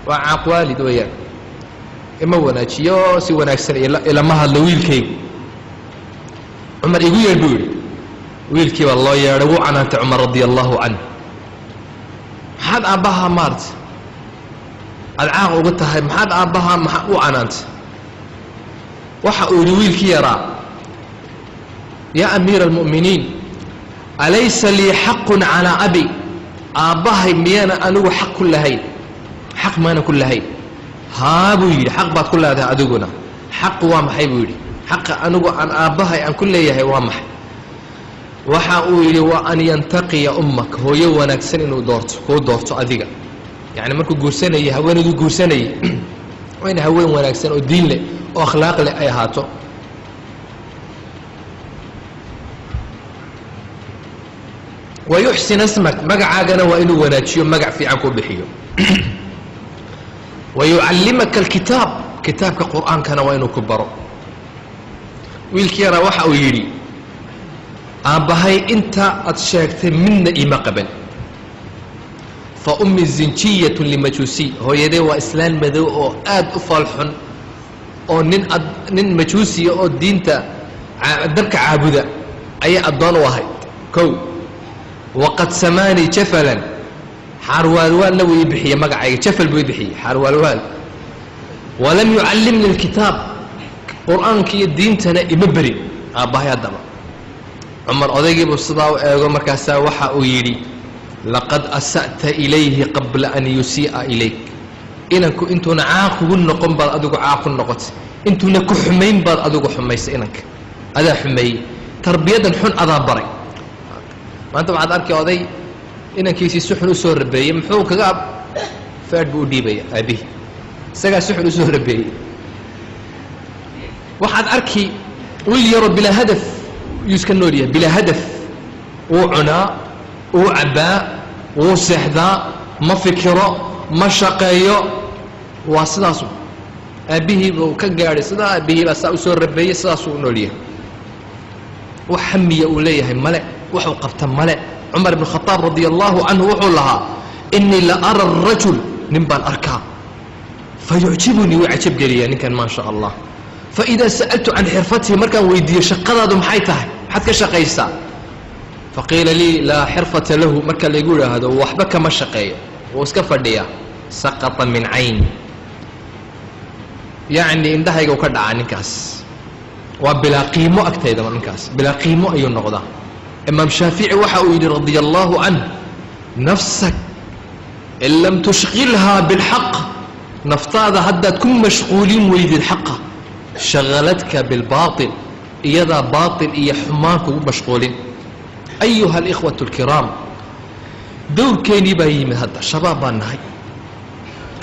waa caaq waalid weeyaan ima wanaajiyo si wanaagsan ilama hadlo wiilkaygu cumar igu yeedh buu yidhi wiilkii baa loo yeedhay wuu canaantay cumar radiyallahu canhu maxaad aabbahaa maarta aad caaq uga tahay maxaad aabbahaa u canaantay waxa uu yidhi wiilkii yaraa yaa amiira almu'miniin alaysa lii xaqun calaa abi aabbahay miyaana anigu xaq ku lahayn xaq maana ku lahayn haa buu yidhi xaq baad ku leedahay adiguna xaq waa maxay buu yidhi xaqa anigu aan aabbahay aan ku leeyahay waa maxay waxa uu yidhi waa an yantaqiya ummak hooyo wanaagsan inuu doorto kuu doorto adiga yacni markuu guursanayay haweenayduu guursanayay waa in haween wanaagsan oo diin leh oo akhlaaq leh ay ahaato wayuxsin asmak magacaagana waa inuu wanaajiyo magac fiican kuu bixiyo wayucallimaka alkitaab kitaabka qur'aankana waa inuu ku baro wiilkii yaraa waxa uu yidhi aabbahay inta aad sheegtay midna ima qaban fa ummi zinjiyatun limajuusiy hooyadee waa islaan madow oo aad u faalxun oo nin majuusiya oo diinta dabka caabuda ayaa addoon u ahayd kow waqad samaanii jafalan xaarwaalwaalna wuu ii bixiyey magacayga jafal buu ii bixiyey xaarwaalwaal walam yucallimni alkitaab qur'aanka iyo diintana ima berin aabbahay haddaba cumar odaygiibuu sidaa u eego markaasaa waxa uu yidhi laqad asa'ta ilayhi qabla an yusii'a ilayk inanku intuuna caaq kugu noqon baad adigu caaq ku noqotay intuuna ku xumayn baad adigu xumaysay inanka adaa xumeeyey tarbiyadan xun adaa baray maanta waxaad arkay oday inankiisii si xun u soo rabeeyey muxuu kaga faadh buu u dhiibaya aabbihi isagaa si xun u soo rabeeyey waxaad arki wiil yaroo bilaa hadaf yuu iska nool yahay bilaa hadaf wuu cunaa wuu cabbaa wuu seexdaa ma fikiro ma shaqeeyo waa sidaasu aabbihii buu ka gaadhay sidaa aabbihii baa saa u soo rabeeyey sidaasuu u nool yahay wax hamiya uu leeyahay male wuxuu qabta male cumar ibn khataab radia allahu canhu wuxuu lahaa inii la ara arajul nin baan arkaa fayucjibunii wuu cajab geliyaa ninkan maa sha allah faidaa sa'altu can xirfatihi markaan weydiiyo shaqadaadu maxay tahay maxaad ka shaqaysaa faqiila lii laa xirfata lahu marka laygu idhaahdo waxba kama shaqeeyo wuu iska fadhiyaa saqata min cayni yacni indhahayga u ka dhacaa ninkaas waa bilaa qiimo agtaydaba ninkaas bilaa qiimo ayuu noqdaa imaam shaafici waxa uu yidhi radia allahu canh nafsak in lam tushqilhaa bilxaq naftaada haddaad ku mashquulin weydid xaqa shagaladka bilbaatil iyadaa baatil iyo xumaan kugu mashquulin ayuha alikhwatu alkiraam dowrkeennii baa yimid hadda shabaab baan nahay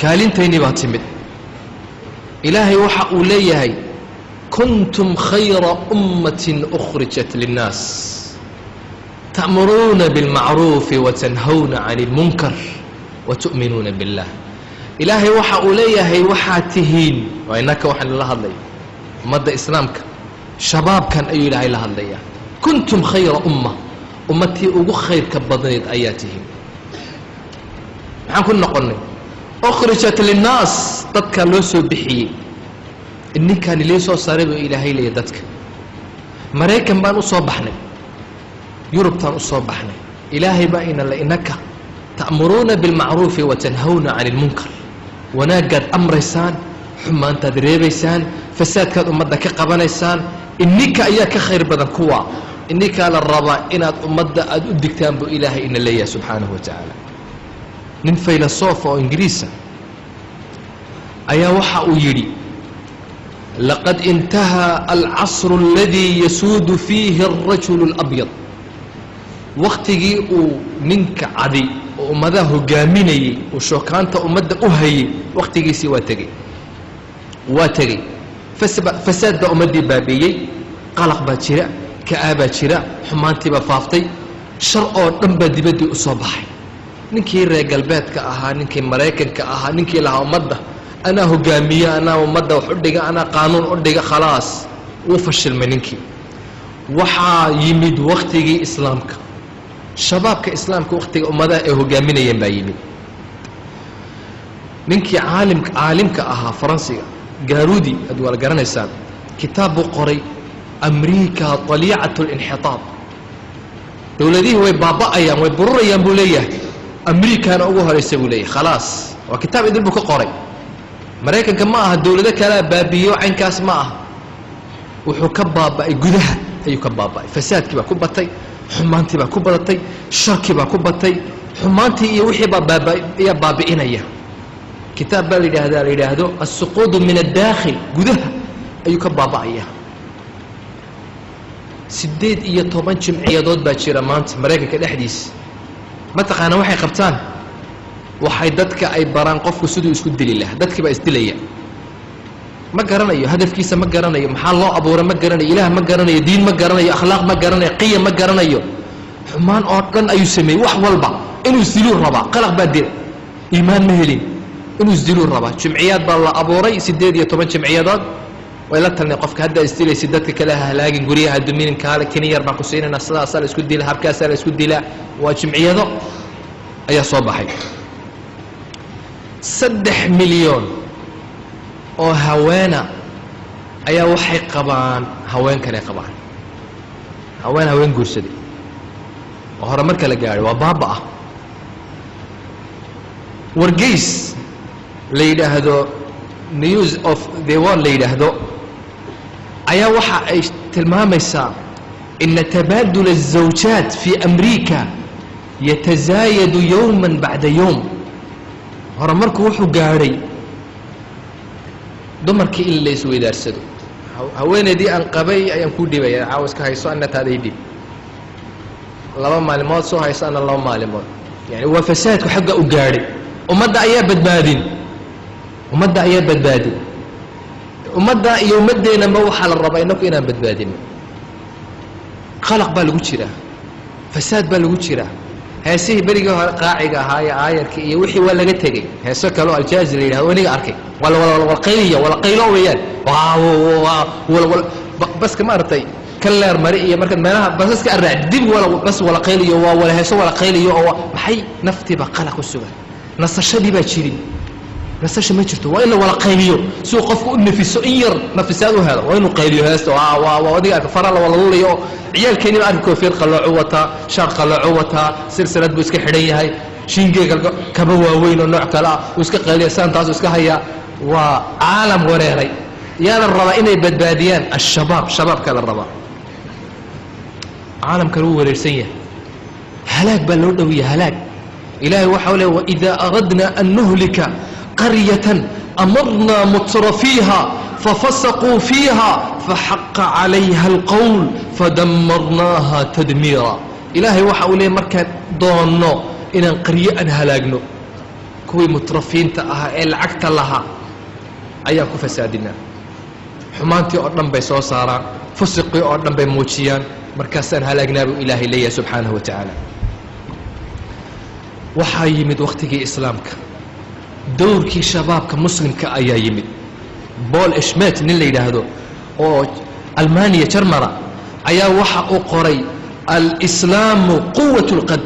kaalintaynii baa timid ilaahay waxa uu leeyahay kuntum khayra ummatin ukhrijat linnaas ta'muruuna bilmacruufi watanhawna cani lmunkar watu'minuuna billah. ilaahay waxa uu leeyahay waxaad tihiin, waa innaka waxaan la hadlaya ummadda islaamka, shabaabkan ayuu ilaahay la hadlaya. kuntum khayra umma, ummadtii ugu khayrka badnayd ayaa tihiin. maxaan ku noqonnay? ukhrijat linnaas, dadkaa loo soo bixiyey. ninkaan ilii soo saaray buu ilaahay leeyahy dadka. maraykan baan u soo baxnay, yurubtaan u soo baxnay. ilaahay baa inala inaka ta'muruuna bilmacruufi watanhawna cani lmunkar, wanaaggaad amraysaan, xumaantaad reebaysaan, fasaadkaad ummadda ka qabanaysaan. ininka ayaa ka khayr badan kuwa. ininkaa la rabaa inaad ummadda aad u digtaan buu ilaahay ina leeyahay subxaanahu wa tacaala. nin faylasoof oo ingiriisa ayaa waxa uu yidhi laqad intahaa alcasru aladii yasuudu fiihi alrajulu alabyad. wakhtigii uu ninka cadi oo ummadaha hogaaminayey uu shookaanta ummadda u hayay wakhtigiisii waa tegey. fasaad baa ummaddii baabi'iyey, qalaq baa jira, ka'aabaa jira, xumaantii baa faaftay, shar oo dhan baa dibaddii u soo baxay. ninkii reer galbeedka ahaa, ninkii maraykanka ahaa, ninkii lahaa ummadda anaa hogaamiya, anaa ummadda wax u dhiga, anaa qaanuun u dhiga, khalaas wuu fashilmay ninkii. waxaa yimid wakhtigii islaamka, shabaabka islaamka wakhtiga ummadaha ay hogaaminayeen baa yimid. ninkii caalimka ahaa faransiga gaarudi, ad waa la garanaysaan, kitaab buu qoray amriika طaliicat اlinxitaab. dowladihii way baaba'ayaan, way bururayaan buu leeyahay, amriikana ugu horaysa buu leeyahay. khalaas waa kitaab idin buu ka qoray. maraykanka ma aha dowlado kalea baabi'iyo, caynkaas ma aha. wuxuu ka baaba'ay gudaha ayuu ka baaba'ay. fasaadkii baa ku batay, xumaantii baa ku badatay, sharkii baa ku batay, xumaantii iyo wixii baa ayaa baabi'inaya. kitaab baa la yidhaahdo alsuquudu min addaakhil, gudaha ayuu ka baaba'aya. 18 jimciyadood baa jira maanta maraykanka dhexdiisa. mataqaana waxay qabtaan? waxay dadka ay baraan qofku siduu isku dili lahaa. dadkii baa isdilaya, ma garanayo hadafkiisa, ma garanayo maxaa loo abuuray, ma garanayo ilaah, ma garanayo diin, ma garanayo akhlaaq, ma garanayo qiyam, ma garanayo. xumaan oo dhan ayuu sameeyey, wax walba inuu isdiluu rabaa. qalaq baa dila, iimaan ma helin, inuu isdiluu rabaa. jimciyaad baa la abuuray, 18 jimciyadood. way la talnay qofka hadda isdilaysa dadka kale ha halaagin, guryaha duminin, kaale kini yar baan ku siinayna, sidaasaa la isku dila, habkaasaa la isku dilaa. waa jimciyado ayaa soo baxay. 3 milyan oo haweena ayaa waxay qabaan haweenkanay qabaan. haween guursaday oo hore marka la gaadhay waa baaba'ah. wargeys la yidhaahdo news of the world la yidhaahdo ayaa waxa ay tilmaamaysaa ina tabaadul الزawjaat fi amriika yatazaayadu yowma bacda yowm. hore markuu wuxuu gaadhay dumarkii in la isweydaarsado. haweeneydii aan qabay ayaan kuu dhibaya, caawiska hayso anna taaday dhib. 2 maalimood soo hayso anna 2 maalimood. yani waa fasaadku xagga u gaadhay. ummadda ayaa badbaadin, ummadda iyo ummaddeenaba waxaa la rabaa inaku inaan badbaadino. qalaq baa lagu jiraa, fasaad baa lagu jiraa. heesihii berigii hore qaaciga ahaa ee aayarkii iyo wixii waa laga tegey. heeso kaleo aljaazi la yidhahdo aniga arkay, walqayliya, walaqaylo weeyaan. baska maaragtay ka leer mari iyo markaad meelaha basaska araac dib bas walaqayliyo, waa wala heeso walaqayliyo oo maxay naftiiba qalaq u sugan. nasashadii baa jirin, nasasha ma jirto. waa in la wala qayliyo si uu qofku u nafiso, in yar nafisaad u helo. waa inuu qayliyo heesta, adiga fara la wala luulayo. ciyaalkeeniba arki koofiyad qaloocu wataa, shaar qaloocu wataa, silsilad buu iska xidhan yahay, shiingeega kaba waaweyn oo nooc kale ah uu iska qayliya, saantaasu iska hayaa. waa caalam wareeray. yaa la rabaa inay badbaadiyaan ashabaab, shabaabka la rabaa. caalamkan wuu wareersan yahay, halaag baa loo dhowiya, halaag. ilaahay waxau le waidaa aradna an nuhlika qaryatan amarnaa mutra fiiha fafasaquu fiiha faxaqa calayha alqowl fadamarnaaha tadmiira. ilaahay waxa uu leey markaan doonno inaan qaryo aan halaagno, kuwii mutrafiinta ahaa ee lacagta lahaa ayaan ku fasaadinaa. xumaantii oo dhan bay soo saaraan, fusiqii oo dhan bay muujiyaan, markaasaan halaagnaa buu ilaahay leeyahay subxaanahu wa tacaala. waxaa yimid wakhtigii islaamka, dowrkii shabaabka muslimka ayaa yimid. Paul Schmidt nin la yidhaahdo oo almaniya jarmala ayaa waxa uu qoray alislaamu quwat lqad,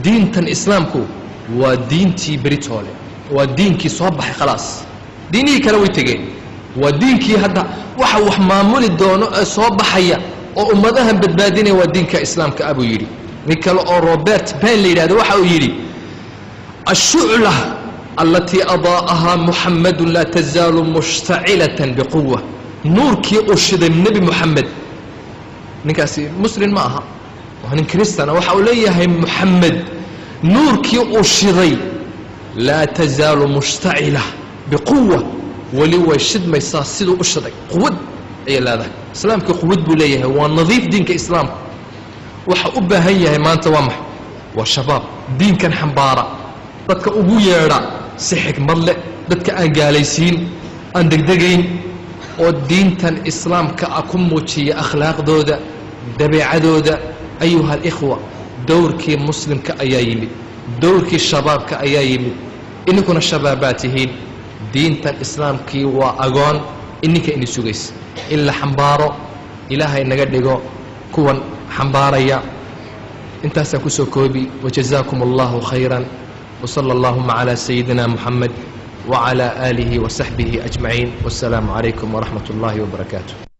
diintan islaamku waa diintii beritoole, waa diinkii soo baxay khalaas, diinihii kale way tegeen, waa diinkii hadda waxa wax maamuli doono ee soo baxaya oo ummadahan badbaadinaya waa diinka islaamka abuu yidhi. nin kale oo Robert Penn la yidhahdo waxa uu yidhi الشعلة التي أضاءها محمد لا تزال مشتعلة بقوة. نوركي أشهد النبي محمد نكاسي مسلم معها وهن كريستنا وحوليها محمد نوركي أشهد لا تزال مشتعلة بقوة ولو يشد ما يصاصد أشهد قوة أي لا ذا إسلامك قوة بليه ونظيف دينك إسلام وحأبها هي ما أنت ومح والشباب دين كان حنبارة dadka ugu yeedha si xikmad leh, dadka aan gaalaysiin, aan degdegayn, oo diintan islaamka ah ku muujiya akhlaaqdooda, dabeecadooda. ayuha alikhwa, dowrkii muslimka ayaa yimid, dowrkii shabaabka ayaa yimid. ininkuna shabaabaad tihiin, diintan islaamkii waa agoon, ininka ini sugaysa in la xambaaro. ilaahay naga dhigo kuwan xambaaraya. intaasaan kusoo koobi. wajazaakum allahu khayran. وصلى اللهم على سيدنا محمد وعلى آله وصحبه أجمعين. والسلام عليكم ورحمة الله وبركاته.